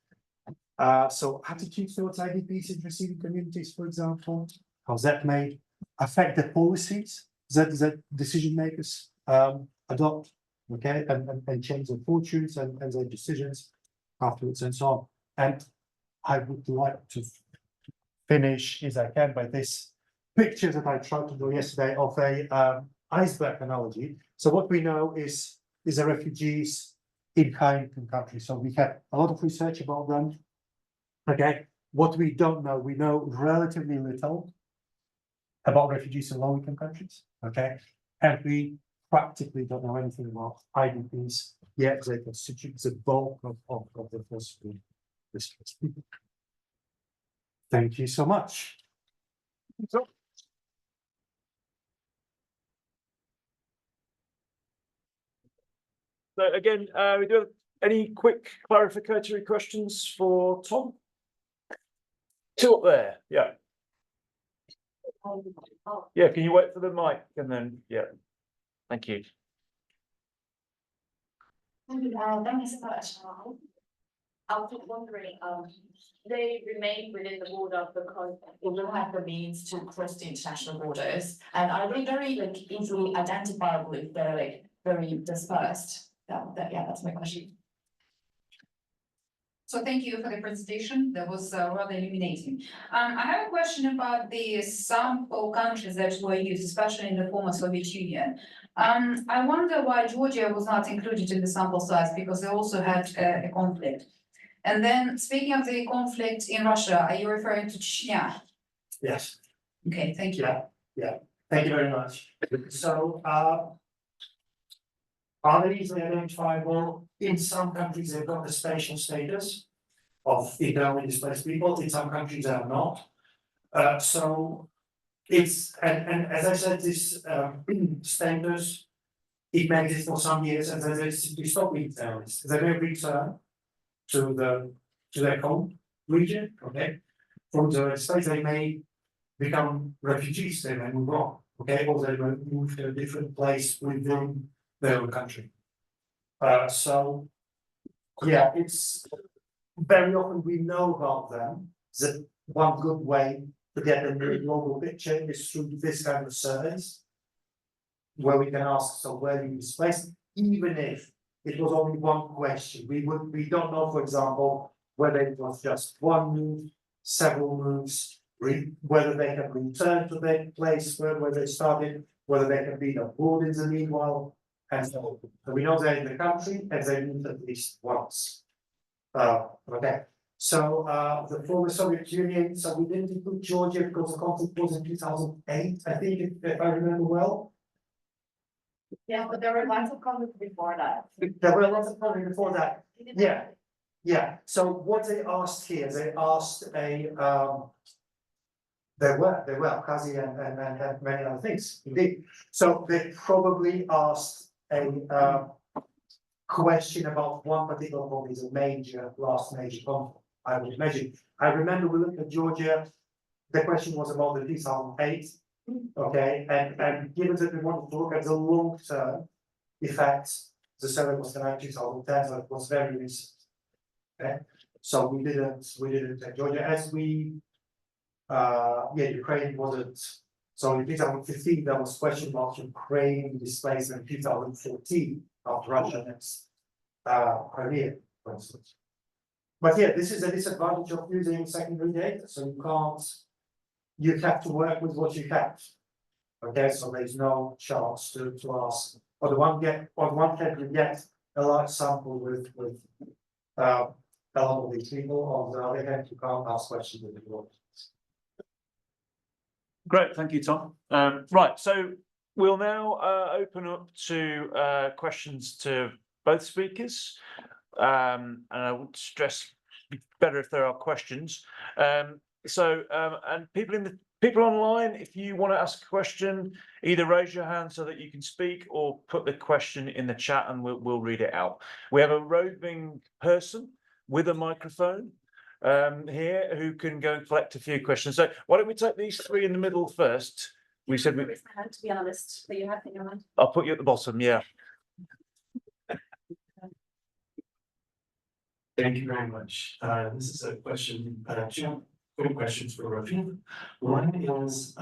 So attitudes towards IDPs in receiving communities, for example, how's that may affect the policies that decision makers adopt, okay, and change their fortunes and their decisions afterwards and so on. And I would like to finish, as I can, by this picture that I tried to do yesterday of a iceberg analogy. So what we know is the refugees in high-income countries. So we have a lot of research about them. Okay, what we don't know, we know relatively little about refugees in low-income countries. Okay, and we practically don't know anything about IDPs, yet they constitute the bulk of the forcibly displaced people. Thank you so much. So again, we do have any quick clarificatory questions for Tom? Two up there, yeah. Yeah, can you wait for the mic and then, yeah. Thank you. Thank you so much. I was just wondering, they remain within the border because they don't have the means to cross the international borders, and are they very easily identifiable if they're very dispersed? Yeah, that's my question. So thank you for the presentation. That was rather illuminating. I have a question about the sample countries that were used, especially in the former Soviet Union. I wonder why Georgia was not included in the sample size, because they also had a conflict. And then, speaking of the conflict in Russia, are you referring to Chechnya? Yes. Okay, thank you. Yeah. Thank you very much. So, are they easily identifiable? In some countries, they've got the spatial status of internally displaced people. In some countries, they are not. So it's and as I said, this status, it may exist for some years, and then they simply stop being terrorists. They may return to their home region. Okay, from the States, they may become refugees. They may move on. Okay, or they may move to a different place within their own country. So yeah, it's very often we know about them. That one good way to get a new global picture is through this kind of surveys, where we can ask, so where you displaced, even if it was only one question. We don't know, for example, whether it was just one move, several moves, whether they have returned to their place where they started, whether they have been abroad in the meanwhile, and so on. So we know they're in the country and they moved at least once. Okay, so the former Soviet Union, so we didn't include Georgia because the conflict was in 2008, I think, if I remember well. Yeah, but there were lots of conflicts before that. There were lots of conflicts before that. Yeah, yeah. So what they asked here, they asked a there were Abkhazia and many other things, indeed. So they probably asked a question about one particular conflict, a last major conflict, I would imagine. I remember we looked at Georgia, the question was about the 2008, okay, and given that we wanted to look at the long-term effects, the survey was done in 2010, so it was very recent. Okay, so we didn't take Georgia as we Ukraine wasn't, so in 2015 there was question about Ukraine displacement in 2014 of Russia next Crimea, for instance. But yeah, this is a disadvantage of using secondary data, so you have to work with what you have. Okay, so there's no chance to ask. On the one hand, you get a large sample with a lot of these people. On the other hand, you can't ask questions with the world. Great, thank you, Tom. Right, so we'll now open up to questions to both speakers. And I would stress better if there are questions. And people online, if you want to ask a question, either raise your hand so that you can speak or put the question in the chat and we'll read it out. We have a roving person with a microphone here who can go and collect a few questions. So why don't we take these three in the middle first? We said To be honest, that you have in your mind. I'll put you at the bottom, yeah. Thank you very much. This is a question, two quick questions for Rafeef. One is,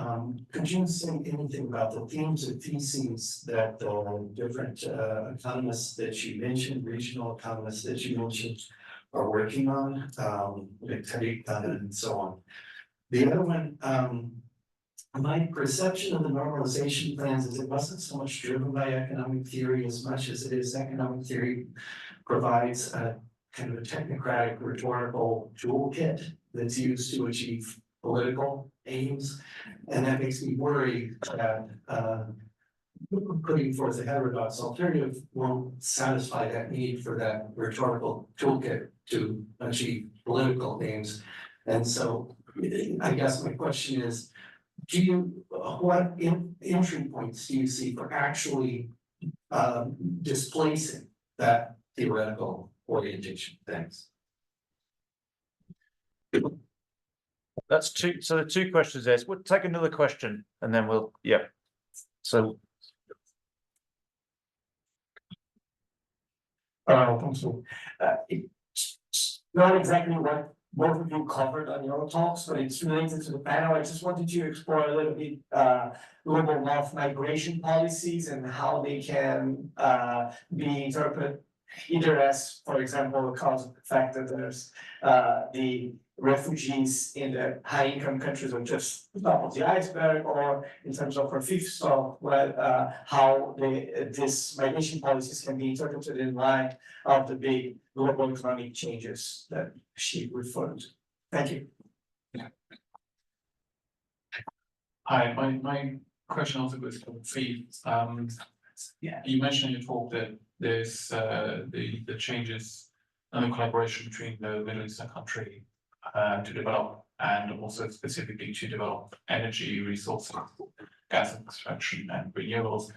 could you say anything about the themes or theses that the different economists that you mentioned, regional economists that you mentioned, are working on, like Tariq and so on? The other one, my perception of the normalization plans is it wasn't so much driven by economic theory as much as it is economic theory provides a kind of a technocratic rhetorical toolkit that's used to achieve political aims. And that makes me worry that putting forth a heterodox alternative won't satisfy that need for that rhetorical toolkit to achieve political aims. And so I guess my question is, what entry points do you see for actually displacing that theoretical orientation? Thanks. That's two. So the two questions there. So we'll take another question and then we'll, yeah. So. It's not exactly what both of you covered on your talks, but it's related to the panel. I just wanted to explore a little bit global north migration policies and how they can be interpreted either as, for example, a cause of the fact that there's the refugees in the high income countries are just the top of the iceberg, or in terms of Rafeef's talk, how this migration policies can be interpreted in light of the big global economic changes that she referred to. Thank you. Hi, my question also goes to Rafeef. You mentioned in your talk that there's the changes and the collaboration between the Middle Eastern country to develop, and also specifically to develop energy resources, gas extraction and renewables.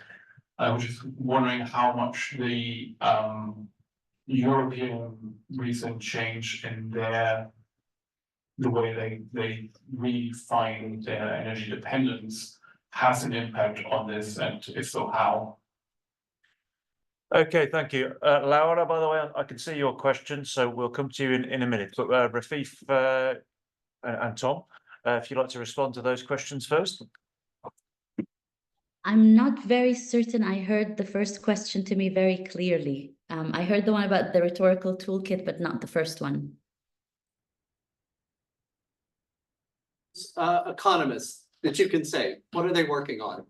I was just wondering how much the European recent change in the way they refine their energy dependence has an impact on this, and if so, how? Okay, thank you. Laura, by the way, I can see your question, so we'll come to you in a minute. But Rafeef and Tom, if you'd like to respond to those questions first. I'm not very certain I heard the first question to me very clearly. I heard the one about the rhetorical toolkit, but not the first one. Economists that you can say, what are they working on?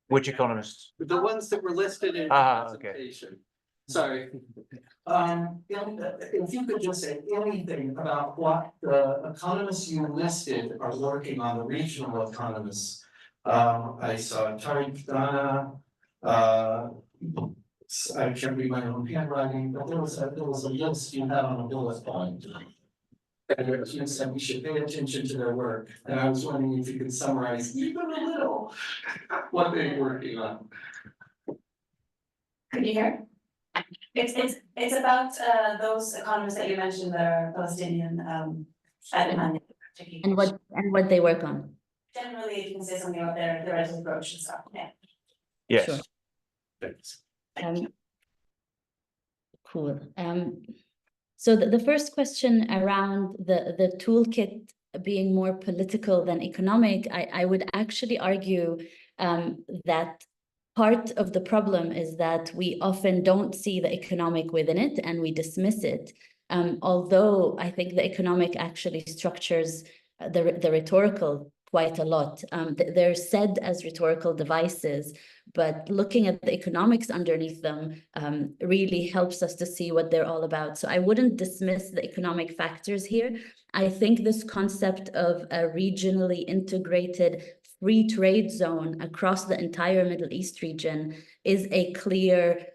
Which economists? The ones that were listed in the Okay. presentation. Sorry. If you could just say anything about what the economists you listed are working on, the regional economists. I saw Tariq Dana, I can't read my own handwriting, but there was a list you had on a bullet point. And you said we should pay attention to their work, and I was wondering if you could summarize even a little what they're working on. Could you hear? It's about those economists that you mentioned that are Palestinian And what they work on. Generally, you can say something about their approach and stuff. Yeah. Yes. Sure. Thanks. Cool. So the first question around the toolkit being more political than economic, I would actually argue that part of the problem is that we often don't see the economic within it and we dismiss it. Although I think the economic actually structures the rhetorical quite a lot. They're said as rhetorical devices, but looking at the economics underneath them really helps us to see what they're all about. So I wouldn't dismiss the economic factors here. I think this concept of a regionally integrated free trade zone across the entire Middle East region is a clear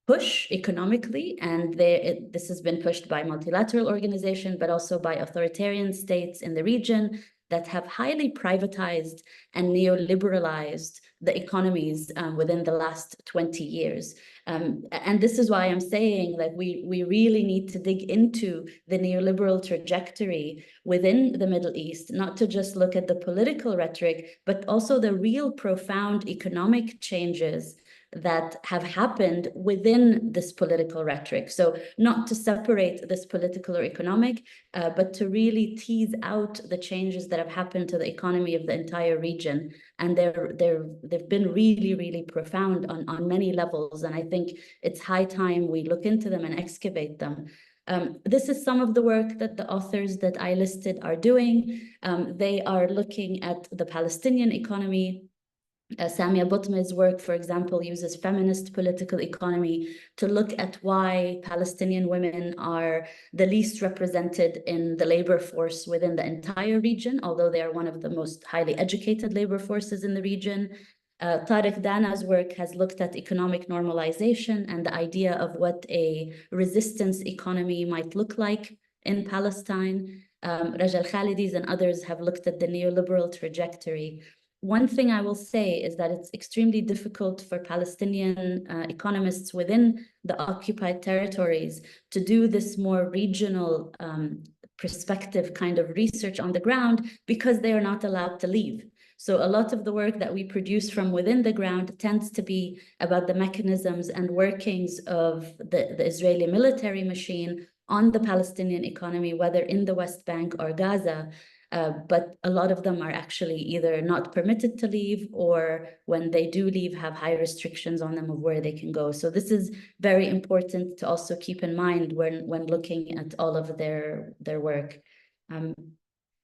push economically, and this has been pushed by multilateral organizations, but also by authoritarian states in the region that have highly privatized and neoliberalized the economies within the last 20 years. And this is why I'm saying that we really need to dig into the neoliberal trajectory within the Middle East, not to just look at the political rhetoric, but also the real profound economic changes that have happened within this political rhetoric. So not to separate this political or economic, but to really tease out the changes that have happened to the economy of the entire region. And they've been really, really profound on many levels. And I think it's high time we look into them and excavate them. This is some of the work that the authors that I listed are doing. They are looking at the Palestinian economy. Samia Butma's work, for example, uses feminist political economy to look at why Palestinian women are the least represented in the labor force within the entire region, although they are one of the most highly educated labor forces in the region. Tariq Dana's work has looked at economic normalization and the idea of what a resistance economy might look like in Palestine. Rajal Khalidi's and others have looked at the neoliberal trajectory. One thing I will say is that it's extremely difficult for Palestinian economists within the occupied territories to do this more regional perspective kind of research on the ground because they are not allowed to leave. So a lot of the work that we produce from within the ground tends to be about the mechanisms and workings of the Israeli military machine on the Palestinian economy, whether in the West Bank or Gaza. But a lot of them are actually either not permitted to leave, or when they do leave, have high restrictions on them of where they can go. So this is very important to also keep in mind when looking at all of their work.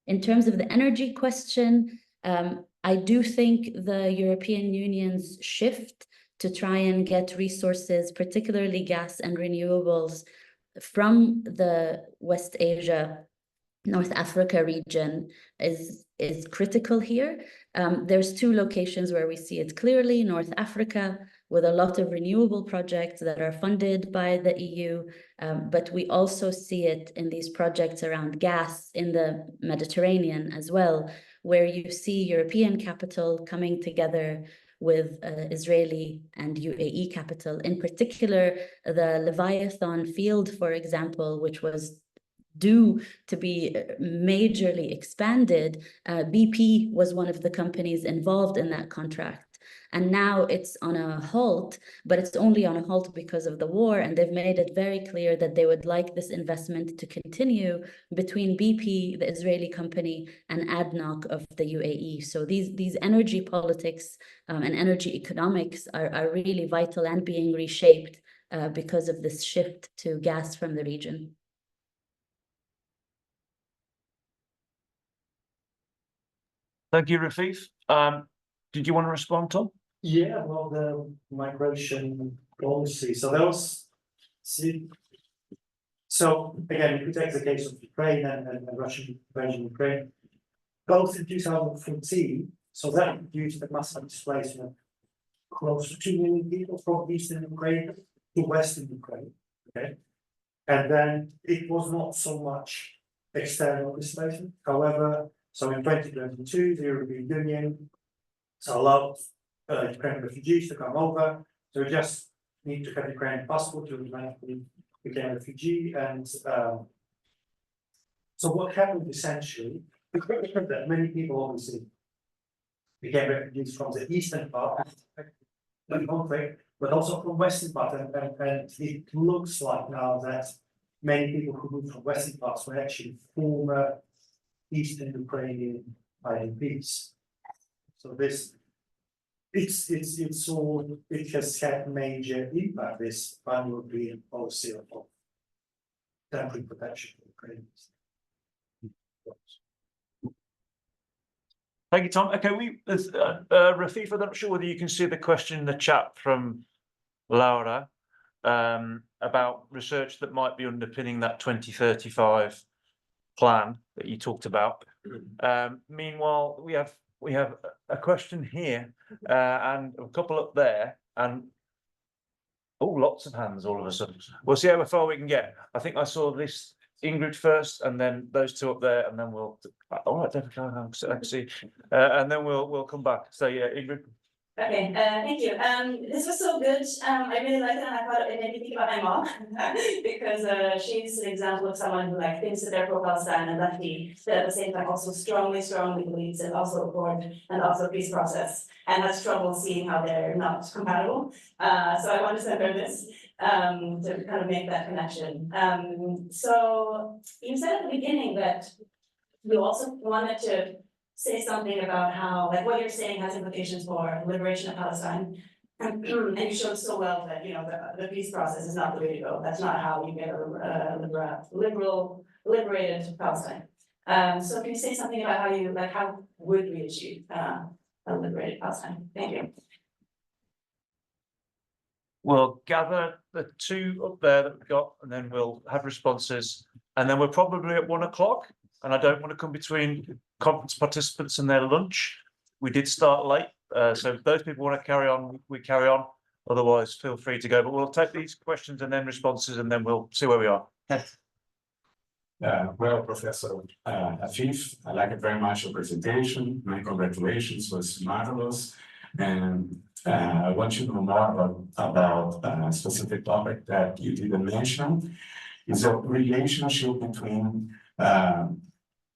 In terms of the energy question, I do think the European Union's shift to try and get resources, particularly gas and renewables, from the West Asia, North Africa region is critical here. There's two locations where we see it clearly: North Africa, with a lot of renewable projects that are funded by the EU, but we also see it in these projects around gas in the Mediterranean as well, where you see European capital coming together with Israeli and UAE capital. In particular, the Leviathan field, for example, which was due to be majorly expanded, BP was one of the companies involved in that contract. and now it's on a halt, but it's only on a halt because of the war, and they've made it very clear that they would like this investment to continue between BP, the Israeli company, and ADNOC of the UAE. So these energy politics and energy economics are really vital and being reshaped because of this shift to gas from the region. Thank you, Rafeef. Did you want to respond, Tom? Yeah, well, the migration policy, so that was, so again, if we take the case of Ukraine and the Russian invasion of Ukraine, both in 2014, so that due to the massive displacement, close to 2 million people from eastern Ukraine to western Ukraine, okay? And then it was not so much external displacement, however, so in 2022, the European Union allowed Ukrainian refugees to come over. So you just need to have Ukrainian passport to automatically become a refugee. And so what happened essentially, that many people obviously became refugees from the eastern part of the conflict, but also from western part. And it looks like now that many people who moved from western parts were actually former Eastern Ukrainian IDPs. So this, it's all, it has had major impact, this pan-European policy of temporary protection for Ukrainians. Thank you, Tom. Okay, Rafeef, I'm not sure whether you can see the question in the chat from Laura about research that might be underpinning that 2035 plan that you talked about. Meanwhile, we have a question here and a couple up there, and lots of hands all of a sudden. We'll see how far we can get. I think I saw this Ingrid first, and then those two up there, and then we'll. All right, definitely, I can see, and then we'll come back. So yeah, Ingrid. Okay, thank you. This was so good. I really liked it, and I thought it made me think about my mom because she's an example of someone who like thinks that their profile stand and lefty, but at the same time also strongly believes in also accord and also peace process, and has trouble seeing how they're not compatible. So I wanted to send her this to kind of make that connection. So you said at the beginning that you also wanted to say something about how, like what you're saying has implications for liberation of Palestine. And you showed so well that, you know, the peace process is not the way to go. That's not how you get a liberated Palestine. So can you say something about how you, like, how would we achieve a liberated Palestine? Thank you. We'll gather the two up there that we've got, and then we'll have responses. And then we're probably at 1 o'clock, and I don't want to come between conference participants and their lunch. We did start late, so if those people want to carry on, we carry on. Otherwise, feel free to go. But we'll take these questions and then responses, and then we'll see where we are. Well, Professor Rafeef, I like it very much, your presentation. My congratulations, was marvelous. And I want you to know more about a specific topic that you didn't mention. Is a relationship between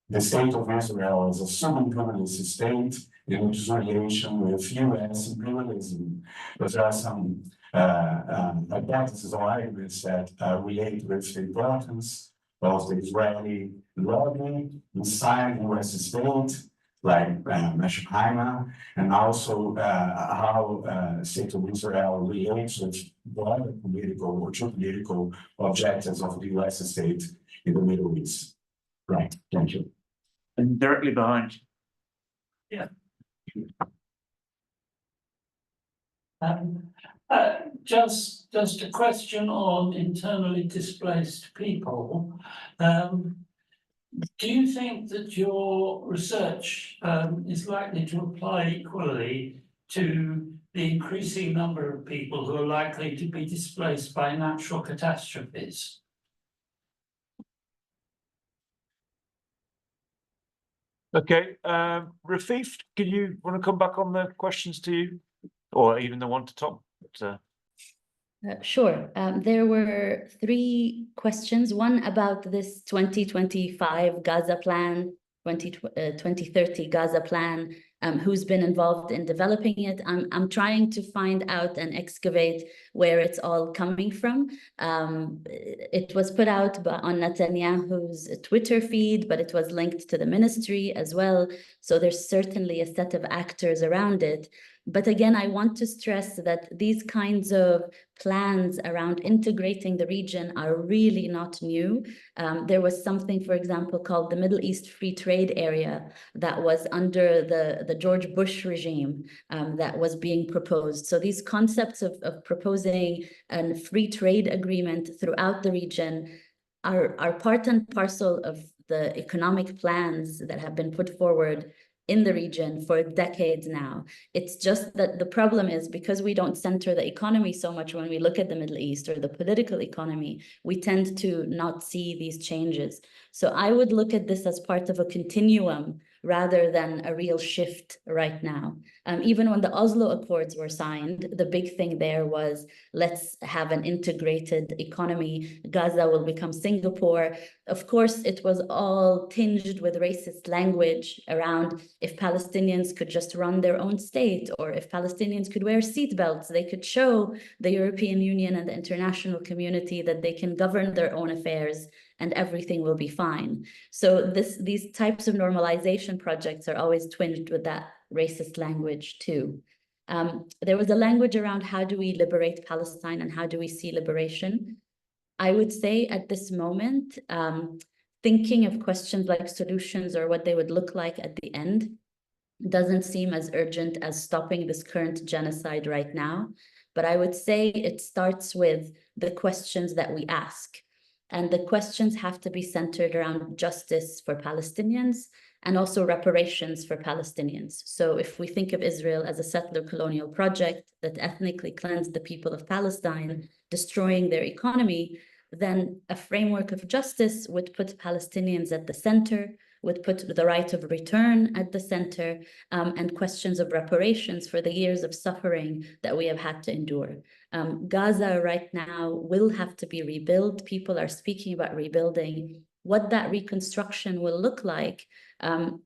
the state of Israel as a sub-imperialist state in its relation with US imperialism. But there are some hypotheses or arguments that relate with the importance of the Israeli lobby inside the US state, like Mearman, and also how state of Israel relates with broader political or geopolitical objectives of the US state in the Middle East. Right, thank you. And directly behind. Yeah. Just a question on internally displaced people. Do you think that your research is likely to apply equally to the increasing number of people who are likely to be displaced by natural catastrophes? Okay, Rafeef, can you want to come back on the questions to you, or even the one to Tom? Sure. There were 3 questions. One about this 2025 Gaza plan, 2030 Gaza plan, who's been involved in developing it. I'm trying to find out and excavate where it's all coming from. It was put out on Netanyahu's Twitter feed, but it was linked to the ministry as well. So there's certainly a set of actors around it. But again, I want to stress that these kinds of plans around integrating the region are really not new. There was something, for example, called the Middle East Free Trade Area that was under the George Bush regime that was being proposed. So these concepts of proposing a free trade agreement throughout the region are part and parcel of the economic plans that have been put forward in the region for decades now. It's just that the problem is because we don't center the economy so much when we look at the Middle East or the political economy, we tend to not see these changes. So I would look at this as part of a continuum rather than a real shift right now. Even when the Oslo Accords were signed, the big thing there was, let's have an integrated economy. Gaza will become Singapore. Of course, it was all tinged with racist language around if Palestinians could just run their own state, or if Palestinians could wear seatbelts, they could show the European Union and the international community that they can govern their own affairs and everything will be fine. So these types of normalization projects are always twinged with that racist language too. There was a language around how do we liberate Palestine and how do we see liberation? I would say at this moment, thinking of questions like solutions or what they would look like at the end doesn't seem as urgent as stopping this current genocide right now. But I would say it starts with the questions that we ask. And the questions have to be centered around justice for Palestinians and also reparations for Palestinians. So if we think of Israel as a settler colonial project that ethnically cleansed the people of Palestine, destroying their economy, then a framework of justice would put Palestinians at the center, would put the right of return at the center, and questions of reparations for the years of suffering that we have had to endure. Gaza right now will have to be rebuilt. People are speaking about rebuilding. What that reconstruction will look like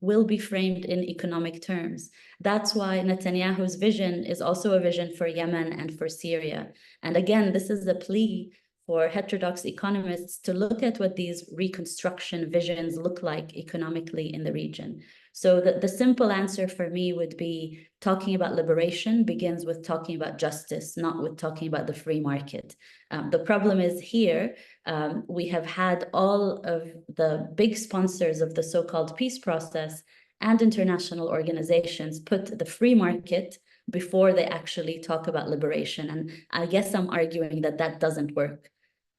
will be framed in economic terms. That's why Netanyahu's vision is also a vision for Yemen and for Syria. And again, this is a plea for heterodox economists to look at what these reconstruction visions look like economically in the region. So the simple answer for me would be talking about liberation begins with talking about justice, not with talking about the free market. The problem is here, we have had all of the big sponsors of the so-called peace process and international organizations put the free market before they actually talk about liberation. And I guess I'm arguing that that doesn't work.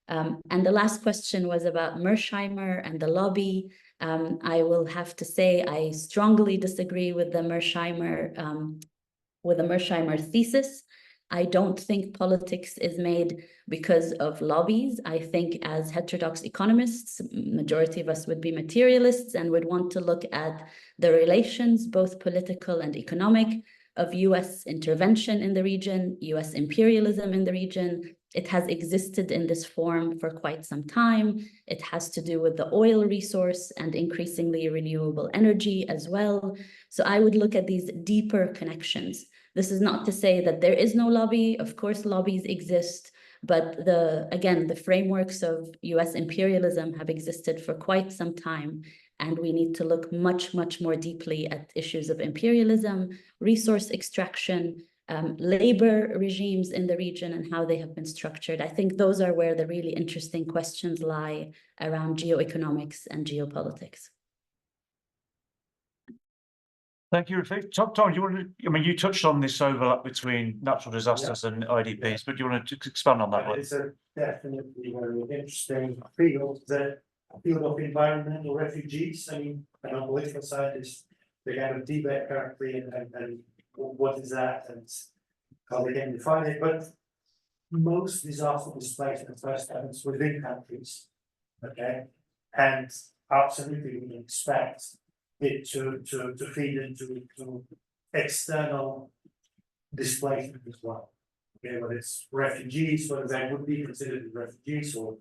And the last question was about Mearsheimer and the lobby. I will have to say I strongly disagree with the Mearsheimer thesis. I don't think politics is made because of lobbies. I think as heterodox economists, majority of us would be materialists and would want to look at the relations, both political and economic, of US intervention in the region, US imperialism in the region. It has existed in this form for quite some time. It has to do with the oil resource and increasingly renewable energy as well. So I would look at these deeper connections. This is not to say that there is no lobby. Of course, lobbies exist, but again, the frameworks of US imperialism have existed for quite some time. And we need to look much, much more deeply at issues of imperialism, resource extraction, labor regimes in the region and how they have been structured. I think those are where the really interesting questions lie around geoeconomics and geopolitics. Thank you, Rafeef. Tom, do you want to, I mean, you touched on this overlap between natural disasters and IDPs, but do you want to expand on that one? It's a definitely very interesting field, the field of environmental refugees. I mean, I'm a political scientist, they kind of debate currently and what is that and how they can define it, but most disaster displacement first happens within countries, okay? And absolutely we expect it to feed into external displacement as well. Okay, whether it's refugees, whether they would be considered refugees or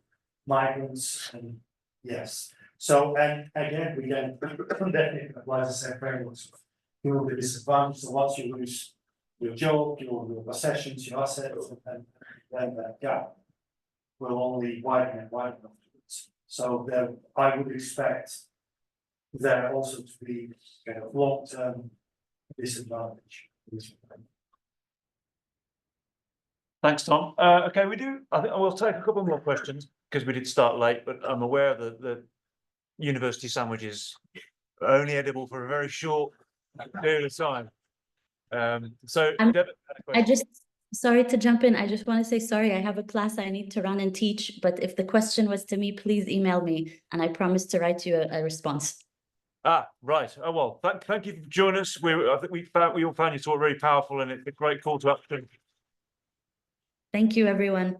migrants, and yes. So, and again, we can definitely apply the same frameworks of you will be disadvantaged, and once you lose your job, your possessions, your assets, and then that gap will only widen and widen afterwards. So there, I would expect there also to be kind of long-term disadvantage. Thanks, Tom. Okay, I think we'll take a couple more questions because we did start late, but I'm aware that the university sandwiches are only edible for a very short period of time. So I'm- Deb had a question. Sorry to jump in. I just want to say sorry. I have a class I need to run and teach, but if the question was to me, please email me and I promise to write you a response. Ah, right. Oh, well, thank you for joining us. I think we all found you talk very powerful, and it's a great call to action. Thank you, everyone.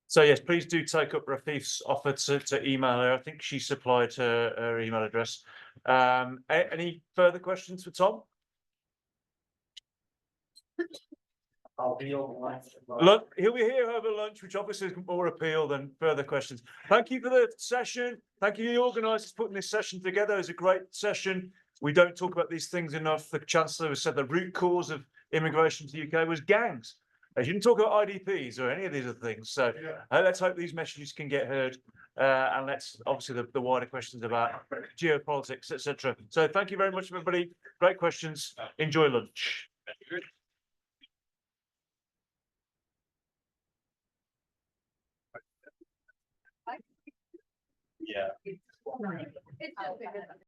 So yes, please do take up Rafeef's offer to email her. I think she supplied her email address. Any further questions for Tom? I'll be online. Look, he'll be here over lunch, which obviously is more appeal than further questions. Thank you for the session. Thank you, the organisers, putting this session together. It was a great session. We don't talk about these things enough. The Chancellor has said the root cause of immigration to the UK was gangs. She didn't talk about IDPs or any of these other things. So let's hope these messages can get heard. And let's obviously the wider questions about geopolitics, etc. So thank you very much, everybody. Great questions. Enjoy lunch. Yeah.